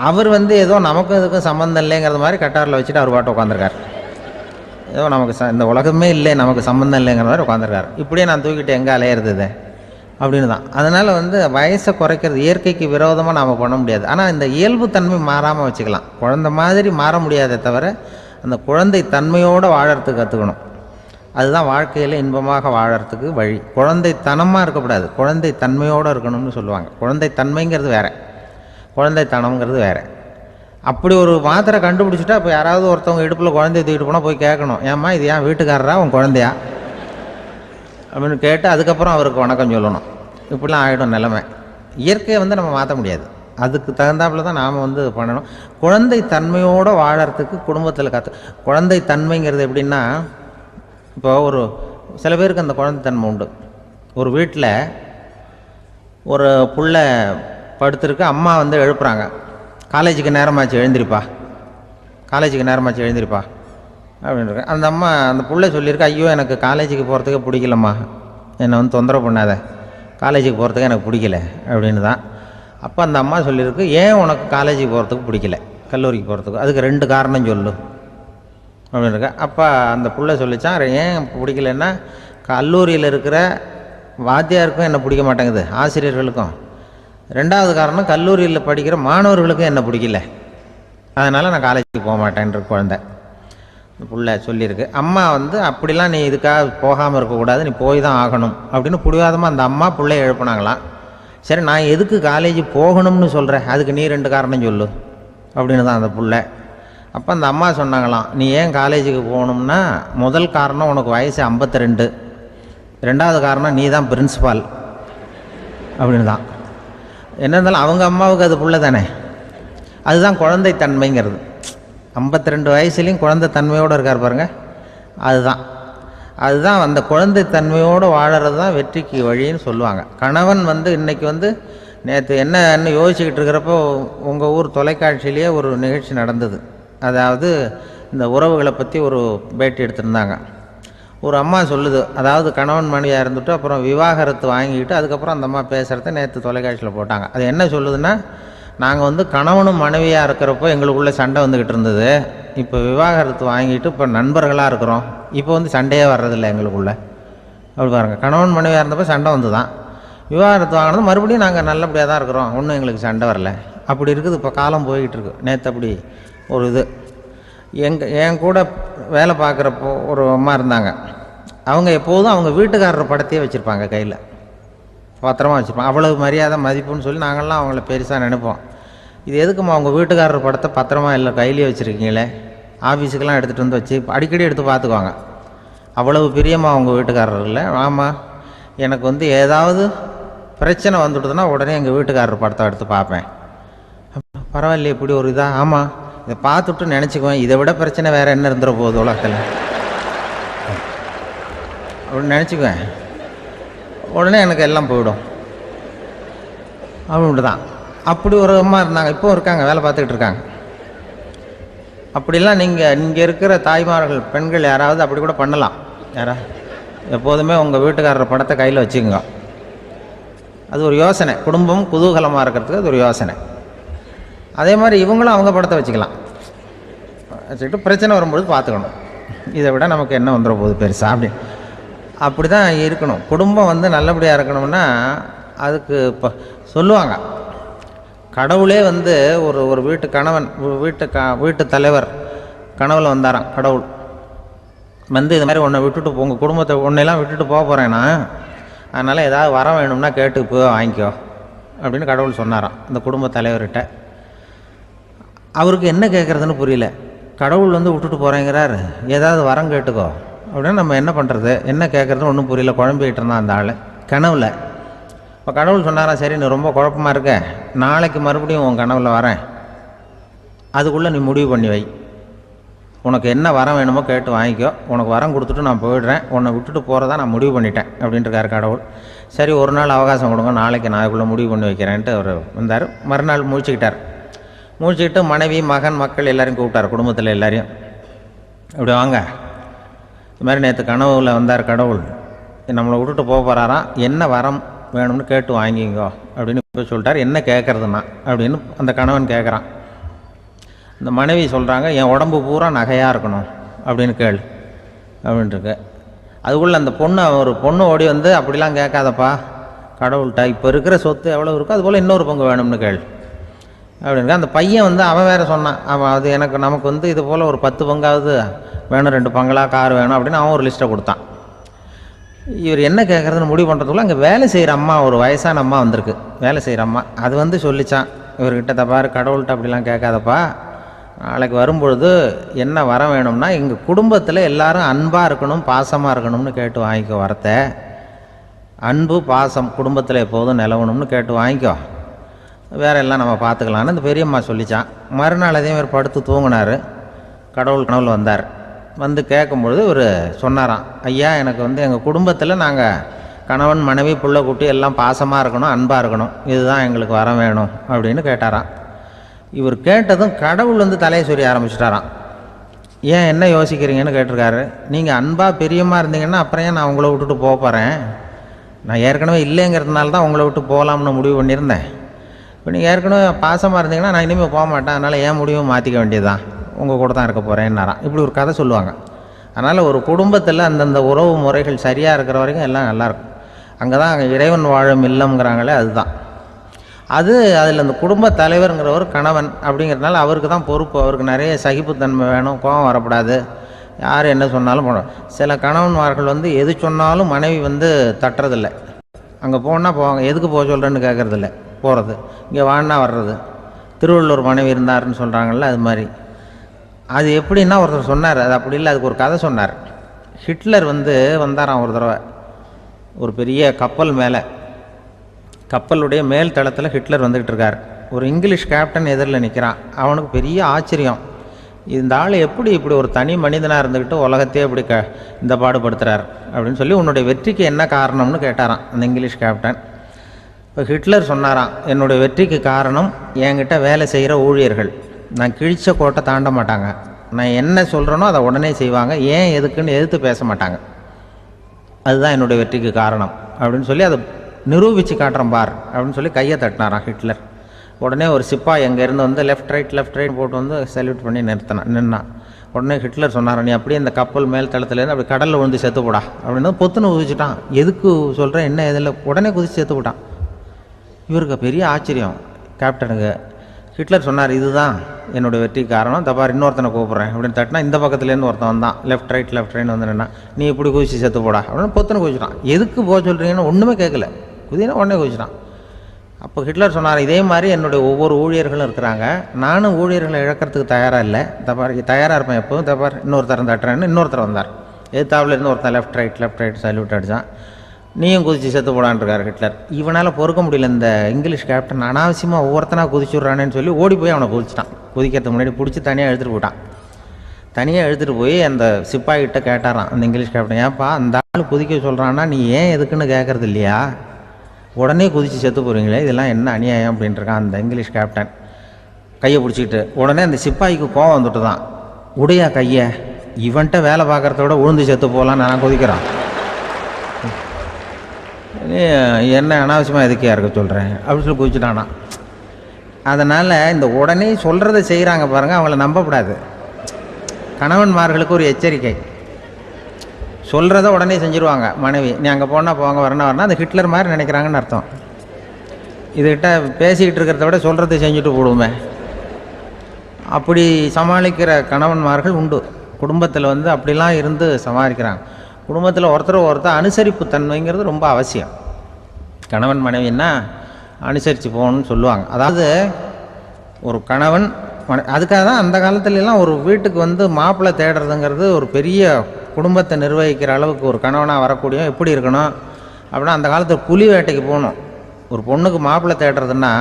அவர் ஏதோ நமக்கும் இதுக்கும் சம்மந்தம் இல்லைங்கிறது மாதிரி கட்டாரில் வச்சுட்டு அவர் பாட்டு உட்காந்துருக்கார். ஏதோ நமக்கு இந்த உலகமே இல்லை, நமக்கு சம்மந்தம் இல்லைங்கிற மாதிரி உட்காந்துருக்கார். இப்படியே நான் தூக்கிட்டு எங்கே அலையிறது அப்படின்னு தான். அதனால் வயசை குறைக்கிறது இயற்கைக்கு விரோதமாக நாம் பண்ண முடியாது. ஆனால் இந்த இயல்புத்தன்மை மாறாமல் வச்சுக்கலாம். குழந்தை மாதிரி மாற முடியாதே தவிர அந்த குழந்தை தன்மையோடு வாழறதுக்கு கற்றுக்கணும். அதுதான் வாழ்க்கையில் இன்பமாக வாழறதுக்கு வழி. குழந்தைத்தனமாக இருக்கக்கூடாது, குழந்தை தன்மையோடு இருக்கணும்னு சொல்லுவாங்க. குழந்தை தன்மைங்கிறது வேறு, குழந்தைத்தனம்ங்கிறது வேறு. அப்படி ஒரு மாத்திரை கண்டுபிடிச்சிட்டா இப்போ யாராவது ஒருத்தவங்க இடுப்பில் குழந்தைய தூக்கிட்டு போனால் போய் கேட்கணும், ஏம்மா இது ஏன் வீட்டுக்காரரா உன் குழந்தையா அப்படின்னு கேட்டு அதுக்கப்புறம் அவருக்கு வணக்கம் சொல்லணும். இப்படிலாம் ஆகிடும் நிலைமை. இயற்கையை நம்ம மாற்ற முடியாது, அதுக்கு தகுந்தாப்புல தான் நாம் பண்ணணும். குழந்தை தன்மையோடு வாழறதுக்கு குடும்பத்தில் குழந்தை தன்மைங்கிறது எப்படின்னா, இப்போ ஒரு சில பேருக்கு அந்த குழந்தைத்தன்மை உண்டு. ஒரு வீட்டில் ஒரு புள்ள படுத்துருக்கு, அம்மா எழுப்புறாங்க, காலேஜுக்கு நேரமாச்சு எழுந்திரிப்பா, காலேஜுக்கு நேரமாச்சு எழுந்திரிப்பா அப்படின்ற. அந்த அம்மா அந்த புள்ளை சொல்லியிருக்கு, ஐயோ எனக்கு காலேஜுக்கு போகிறதுக்கே பிடிக்கலம்மா, என்னை தொந்தரவு பண்ணாத, காலேஜுக்கு போகிறதுக்கு எனக்கு பிடிக்கல அப்படின்னு தான். அப்போ அந்த அம்மா சொல்லியிருக்கு, ஏன் உனக்கு காலேஜுக்கு போகிறதுக்கு பிடிக்கல, கல்லூரிக்கு போகிறதுக்கு, அதுக்கு 2 காரணம் சொல்லு அப்படின்னுருக்க. அப்போ அந்த புள்ளை சொல்லிச்சான், ஏன் பிடிக்கலன்னா, கல்லூரியில் இருக்கிற வாத்தியாருக்கும் என்ன பிடிக்க மாட்டேங்குது, ஆசிரியர்களுக்கும். 2வது காரணம், கல்லூரியில் படிக்கிற மாணவர்களுக்கும் என்ன பிடிக்கல, அதனால் நான் காலேஜுக்கு போக மாட்டேன்ற குழந்தை புள்ள சொல்லியிருக்கு. அம்மா அப்படிலாம் நீ இதுக்காக போகாமல் இருக்கக்கூடாது, நீ போய் தான் ஆகணும் அப்படின்னு பிடிவாதமாக அந்த அம்மா பிள்ளைய எழுப்புனாங்களாம். சரி நான் எதுக்கு காலேஜ் போகணும்னு சொல்கிறேன், அதுக்கு நீ 2 காரணம் சொல்லு அப்படின்னு தான் அந்த புள்ள. அப்போ அந்த அம்மா சொன்னாங்களாம், நீ ஏன் காலேஜுக்கு போகணும்னா, முதல் காரணம் உனக்கு வயசு 52, 2வது காரணம் நீ தான் பிரின்சிபால் அப்படின்னு தான். என்ன இருந்தாலும் அவங்க அம்மாவுக்கு அது புள்ள தானே. அதுதான் குழந்தைத்தன்மைங்கிறது. 52 வயசுலேயும் குழந்தைத்தன்மையோடு இருக்கார் பாருங்கள், அதுதான் அந்த குழந்தைத்தன்மையோடு வாழறது தான் வெற்றிக்கு வழின்னு சொல்லுவாங்க. கணவன் இன்றைக்கி நேற்று என்ன யோசிச்சுக்கிட்டு இருக்கிறப்போ உங்கள் ஊர் தொலைக்காட்சியிலேயே ஒரு நிகழ்ச்சி நடந்தது. அதாவது இந்த உறவுகளை பற்றி ஒரு பேட்டி எடுத்திருந்தாங்க. ஒரு அம்மா சொல்லுது, அதாவது கணவன் மனைவியாக இருந்துட்டு அப்புறம் விவாகரத்து வாங்கிக்கிட்டு அதுக்கப்புறம் அந்த அம்மா பேசுகிறத நேற்று தொலைக்காட்சியில் போட்டாங்க. அது என்ன சொல்லுதுன்னா, நாங்கள் கணவனும் மனைவியாக இருக்கிறப்போ எங்களுக்குள்ளே சண்டை வந்துக்கிட்டு இருந்தது, இப்போ விவாகரத்து வாங்கிட்டு இப்போ நண்பர்களாக இருக்கிறோம், இப்போ சண்டையே வர்றதில்லை எங்களுக்குள்ளே அப்படி பாருங்கள். கணவன் மனைவியாக இருந்தப்போ சண்டை வந்து தான், விவாகரத்து வாங்கினது மறுபடியும் நாங்கள் நல்லபடியாக தான் இருக்கிறோம், ஒன்றும் எங்களுக்கு சண்டை வரல, அப்படி இருக்குது இப்போ காலம் போய்கிட்டு இருக்கு. நேற்று அப்படி ஒரு இது. என் கூட வேலை பார்க்குறப்போ ஒரு அம்மா இருந்தாங்க. அவங்க எப்போதும் அவங்க வீட்டுக்காரர் படத்தையே வச்சுருப்பாங்க, கையில் பத்திரமா வச்சுருப்பாங்க. அவ்வளவு மரியாதை மதிப்புன்னு சொல்லி நாங்கள்லாம் அவங்கள பெருசாக நினைப்போம். இது எதுக்குமா அவங்க வீட்டுக்காரர் படத்தை பத்திரமா இல்லை கையிலேயே வச்சுருக்கீங்களே, ஆஃபீஸுக்கெல்லாம் எடுத்துகிட்டு வந்து வச்சு அடிக்கடி எடுத்து பார்த்துக்குவாங்க. அவ்வளவு பிரியமாக அவங்க வீட்டுக்காரர் இல்லை. ஆமாம், எனக்கு ஏதாவது பிரச்சனை வந்துவிடுதுன்னா உடனே எங்கள் வீட்டுக்காரர் படத்தை எடுத்து பார்ப்பேன். பரவாயில்லையே இப்படி ஒரு இதாக. ஆமாம், இதை பார்த்துட்டு நினச்சிக்குவேன், இதை விட பிரச்சனை வேறு என்ன இருந்துட போகுது உலகத்தில் அப்படின்னு நினச்சிக்குவேன். உடனே எனக்கு எல்லாம் போயிடும் அப்படின்ட்டு தான். அப்படி ஒரு அம்மா இருந்தாங்க, இப்போவும் இருக்காங்க, வேலை பார்த்துக்கிட்டு இருக்காங்க. அப்படிலாம் இங்கே இருக்கிற தாய்மார்கள் பெண்கள் யாராவது அப்படி கூட பண்ணலாம். எப்போதுமே உங்கள் வீட்டுக்காரர் படத்தை கையில் வச்சுக்கோங்க. அது ஒரு யோசனை, குடும்பம் குதூகலமாக இருக்கிறதுக்கு அது ஒரு யோசனை. அதே மாதிரி இவங்களும் அவங்க படத்தை வச்சுக்கலாம், வச்சுக்கிட்டு பிரச்சனை வரும்பொழுது பார்த்துக்கணும். இதை விட நமக்கு என்ன வந்துட போகுது பெருசாக அப்படி தான் இருக்கணும். குடும்பம் நல்லபடியாக இருக்கணும்னா அதுக்கு இப்போ சொல்லுவாங்க, கடவுளே ஒரு வீட்டு கணவன் வீட்டு தலைவர் கனவுல வந்தாராம். கடவுள் இது மாதிரி உன்னை விட்டுட்டு உங்கள் குடும்பத்தை உன்னையெல்லாம் விட்டுட்டு போக போகிறேன்னா, அதனால் ஏதாவது வரம் வேணும்னா கேட்டு போய் வாங்கிக்கோ அப்படின்னு கடவுள் சொன்னாராம் இந்த குடும்ப தலைவர்கிட்ட. அவருக்கு என்ன கேட்குறதுன்னு புரியல. கடவுள் விட்டுட்டு போகிறேங்கிறாரு, ஏதாவது வரம் கேட்டுக்கோ அப்படின்னு நம்ம என்ன பண்ணுறது, என்ன கேட்குறதுன்னு ஒன்றும் புரியல. குழம்பிக்கிட்டு இருந்தான் அந்த ஆள் கனவுல. இப்போ கடவுள் சொன்னாராம், சரி நீ ரொம்ப குழப்பமாக இருக்க, நாளைக்கு மறுபடியும் உன் கனவுல வரேன், அதுக்குள்ளே நீ முடிவு பண்ணி வை, உனக்கு என்ன வரம் வேணுமோ கேட்டு வாங்கிக்கோ, உனக்கு வரம் கொடுத்துட்டு நான் போயிடுறேன், உன்னை விட்டுட்டு போகிறதா நான் முடிவு பண்ணிட்டேன் அப்படின்ட்டுருக்காரு கடவுள். சரி ஒரு நாள் அவகாசம் கொடுங்க, நாளைக்கு நான் அதுக்குள்ளே முடிவு பண்ணி வைக்கிறேன்ட்டு அவர் வந்தார். மறுநாள் முழிச்சுக்கிட்டு மனைவி மகன் மக்கள் எல்லோரையும் கூப்பிட்டார், குடும்பத்தில் எல்லாரையும். இப்படி வாங்க, இது மாதிரி நேற்று கனவுல வந்தார் கடவுள், நம்மளை விட்டுட்டு போக போகிறாராம், என்ன வரம் வேணும்னு கேட்டு வாங்கிங்கோ அப்படின்னு போய் சொல்லிட்டார். என்ன கேட்குறதுன்னா அப்படின்னு அந்த கணவன் கேட்குறான். இந்த மனைவி சொல்கிறாங்க, என் உடம்பு பூரா நகையாக இருக்கணும் அப்படின்னு கேள் அப்படின்ட்டுருக்கு. அதுக்குள்ளே அந்த ஒரு பொண்ணு ஓடி அப்படிலாம் கேட்காதப்பா கடவுள்கிட்ட, இப்போ இருக்கிற சொத்து எவ்வளோ இருக்கோ அதுபோல் இன்னொரு பங்கு வேணும்னு கேள் அப்படின்னு. அந்த பையன் அவன் வேறு சொன்னான், அவன் அது நமக்கு இது போல் ஒரு 10 பங்காவது வேணும், 2 பங்களா கார் வேணும் அப்படின்னு அவன் ஒரு லிஸ்ட்டை கொடுத்தான். இவர் என்ன கேட்குறதுன்னு முடிவு பண்ணுறதுக்குள்ள அங்கே வேலை செய்கிற அம்மா, ஒரு வயசான அம்மா வந்திருக்கு, வேலை செய்கிற அம்மா. அது சொல்லிச்சான் இவர்கிட்ட, தப்பாரு கடவுள்கிட்ட அப்படிலாம் கேட்காதப்பா, நாளைக்கு வரும்பொழுது என்ன வர வேணும்னா எங்கள் குடும்பத்தில் எல்லாரும் அன்பாக இருக்கணும் பாசமாக இருக்கணும்னு கேட்டு வாங்கிக்கோ வரத்தை, அன்பு பாசம் குடும்பத்தில் எப்போதும் நிலவணும்னு கேட்டு வாங்கிக்கோ, வேறு எல்லாம் நம்ம பார்த்துக்கலான்னு இந்த பெரியம்மா சொல்லித்தான். மறுநாள் அதே மாதிரி படுத்து தூங்கினார். கடவுள் கனவுல வந்தார். கேட்கும்பொழுது இவர் சொன்னாராம், ஐயா எனக்கு எங்கள் குடும்பத்தில் நாங்கள் கணவன் மனைவி புள்ள குட்டி எல்லாம் பாசமாக இருக்கணும் அன்பாக இருக்கணும், இதுதான் எங்களுக்கு வர வேணும் அப்படின்னு கேட்டாராம். இவர் கேட்டதும் கடவுள் தலையை சொரிய ஆரம்பிச்சிட்டாராம். ஏன் என்ன யோசிக்கிறீங்கன்னு கேட்டிருக்காரு. நீங்கள் அன்பாக பிரியமாக இருந்தீங்கன்னா அப்புறம் ஏன் நான் உங்களை விட்டுட்டு போக போகிறேன், நான் ஏற்கனவே இல்லைங்கிறதுனால தான் உங்களை விட்டு போகலாம்னு முடிவு பண்ணியிருந்தேன். இப்போ நீங்கள் ஏற்கனவே பாசமாக இருந்தீங்கன்னா நான் இனிமேல் போக மாட்டேன், அதனால் ஏன் முடிவும் மாற்றிக்க வேண்டியதுதான், உங்கள் கூட தான் இருக்க போகிறேன்னாராம். இப்படி ஒரு கதை சொல்லுவாங்க. அதனால் ஒரு குடும்பத்தில் அந்தந்த உறவு முறைகள் சரியாக இருக்கிற வரைக்கும் எல்லாம் நல்லாயிருக்கும். அங்கே தான் இறைவன் வாழும் இல்லம்ங்கிறாங்களே, அதுதான் அதில் அந்த குடும்ப தலைவருங்கிறவர் கணவன் அப்படிங்கிறதுனால அவருக்கு தான் பொறுப்பு. அவருக்கு நிறைய சகிப்புத்தன்மை வேணும், கோபம் வரக்கூடாது, யார் என்ன சொன்னாலும் போகணும். சில கணவன்மார்கள் எது சொன்னாலும் மனைவி தட்டுறதில்லை, அங்கே போனால் போவாங்க, எதுக்கு போக சொல்கிறேன்னு கேட்குறதில்ல, போகிறது, இங்கே வான்னா வர்றது. திருவள்ளூர் மனைவி இருந்தாருன்னு சொல்கிறாங்கல்ல, அது மாதிரி. அது எப்படின்னா ஒருத்தர் சொன்னார், அது அப்படி இல்லை, அதுக்கு ஒரு கதை சொன்னார். ஹிட்லர் வந்தாராம் ஒரு தடவை, ஒரு பெரிய கப்பல் மேலே, கப்பலுடைய மேல் தளத்தில் ஹிட்லர் வந்துக்கிட்டு இருக்கார். ஒரு இங்கிலீஷ் கேப்டன் எதிரில் நிற்கிறான். அவனுக்கு பெரிய ஆச்சரியம், இந்த ஆள் எப்படி இப்படி ஒரு தனி மனிதனாக இருந்துக்கிட்டு உலகத்தையே இப்படி இந்த பாடுபடுத்துகிறார் அப்படின்னு சொல்லி, உன்னுடைய வெற்றிக்கு என்ன காரணம்னு கேட்டாராம் அந்த இங்கிலீஷ் கேப்டன். இப்போ ஹிட்லர் சொன்னாராம், என்னுடைய வெற்றிக்கு காரணம் என்கிட்ட வேலை செய்கிற ஊழியர்கள், நான் கிழிச்ச கோட்டை தாண்ட மாட்டாங்க, நான் என்ன சொல்கிறேனோ அதை உடனே செய்வாங்க, ஏன் எதுக்குன்னு எதிர்த்து பேச மாட்டாங்க, அதுதான் என்னுடைய வெற்றிக்கு காரணம் அப்படின்னு சொல்லி அதை நிரூபித்து காட்டுறேன் பார் அப்படின்னு சொல்லி கையை தட்டினாராம் ஹிட்லர். உடனே ஒரு சிப்பாய் எங்கேருந்து லெஃப்ட் ரைட் போட்டு சல்யூட் பண்ணி நின்னான். உடனே ஹிட்லர் சொன்னார், நீ அப்படியே இந்த கப்பல் மேல் தளத்துலேருந்து அப்படி கடலில் விழுந்து செத்து போடா அப்படின்னு பொத்துன்னு குதிச்சுட்டான். எதுக்கு சொல்கிறேன் என்ன இதில், உடனே குதிச்சு செத்து போட்டான். இவருக்கு பெரிய ஆச்சரியம் கேப்டனுக்கு. ஹிட்லர் சொன்னார், இதுதான் என்னுடைய வெற்றி காரணம், தப்பார் இன்னொருத்தனை கூப்பிட்றேன் அப்படின்னு தட்டினா இந்த பக்கத்துலேருந்து ஒருத்தன் வந்தான், லெஃப்ட் ரைட்னு வந்து நின்னா, நீ இப்படி குதிச்சு செத்து போடா அப்படின்னு பொத்தனை குதிச்சிட்டான். எதுக்கு போக சொல்கிறீங்கன்னு ஒன்றுமே கேட்கல, குதினா உடனே குதிச்சிட்டான். அப்போ ஹிட்லர் சொன்னார், இதே மாதிரி என்னுடைய ஒவ்வொரு ஊழியர்களும் இருக்கிறாங்க, நானும் ஊழியர்களை இழக்கிறதுக்கு தயாராக இல்லை, தப்பார் தயாராக இருப்பேன் எப்போதும், தப்பார் இன்னொருத்தரம் தட்டுறேன்னு இன்னொருத்தர் வந்தார். எதிர்த்தாவில் இருந்து ஒருத்தன் லெஃப்ட் ரைட் சல்யூட் அடித்தான். நீயும் குதிச்சு செத்து போடான்ருக்கார் ஹிட்லர். இவனால் பொறுக்க முடியல, இந்த இங்கிலீஷ் கேப்டன் அனாவசியமாக ஒவ்வொருத்தனாக குதிச்சுட்றானேன்னு சொல்லி ஓடி போய் அவனை குதிச்சிட்டான். குதிக்கிறதுக்கு முன்னாடி பிடிச்சி தனியாக எழுத்துட்டு போட்டான். தனியாக எழுத்துட்டு போய் அந்த சிப்பாய்கிட்ட கேட்டாரான் அந்த இங்கிலீஷ் கேப்டன், ஏன்ப்பா அந்த ஆள் குதிக்க சொல்கிறான்னா நீ ஏன் எதுக்குன்னு கேட்குறது இல்லையா, உடனே குதித்து செத்து போகிறீங்களே, இதெல்லாம் என்ன அநியாயம் அப்படின்ட்டுருக்கான் அந்த இங்கிலீஷ் கேப்டன் கையை பிடிச்சிக்கிட்டு. உடனே அந்த சிப்பாய்க்கு கோவம் வந்துட்டு தான், உடையா கையை, இவன்ட்ட வேலை பார்க்குறத விட உழுந்து செத்து போகலான்னு நான் குதிக்கிறான், என்ன அனாவசியமாக எதுக்கே இருக்க சொல்கிறேன் அப்படின்னு சொல்லி குதிச்சுட்டானா. அதனால் இந்த உடனே சொல்கிறத செய்கிறாங்க பாருங்கள், அவங்கள நம்பக்கூடாது. கணவன்மார்களுக்கு ஒரு எச்சரிக்கை, சொல்கிறத உடனே செஞ்சுருவாங்க மனைவி, நீ அங்கே போனால் போங்க வரணும் அது ஹிட்லர் மாதிரி நினைக்கிறாங்கன்னு அர்த்தம். இதுகிட்ட பேசிக்கிட்டு இருக்கிறத விட சொல்கிறத செஞ்சுட்டு போடுவோமே, அப்படி சமாளிக்கிற கணவன்மார்கள் உண்டு. குடும்பத்தில் வந்து அப்படிலாம் இருந்து சமாளிக்கிறாங்க. குடும்பத்தில் ஒருத்தர் அனுசரிப்பு தன்மைங்கிறது ரொம்ப அவசியம். கணவன் மனைவின்னா அனுசரித்து போகணும்னு சொல்லுவாங்க. அதாவது ஒரு கணவன் அதுக்காக தான் அந்த காலத்துலலாம் ஒரு வீட்டுக்கு வந்து மாப்பிள்ளை தேடுறதுங்கிறது ஒரு பெரிய குடும்பத்தை நிர்வகிக்கிற அளவுக்கு ஒரு கணவனாக வரக்கூடிய எப்படி இருக்கணும் அப்படின்னா, அந்த காலத்தில் புலி வேட்டைக்கு போகணும். ஒரு பொண்ணுக்கு மாப்பிள்ளை தேடுறதுன்னா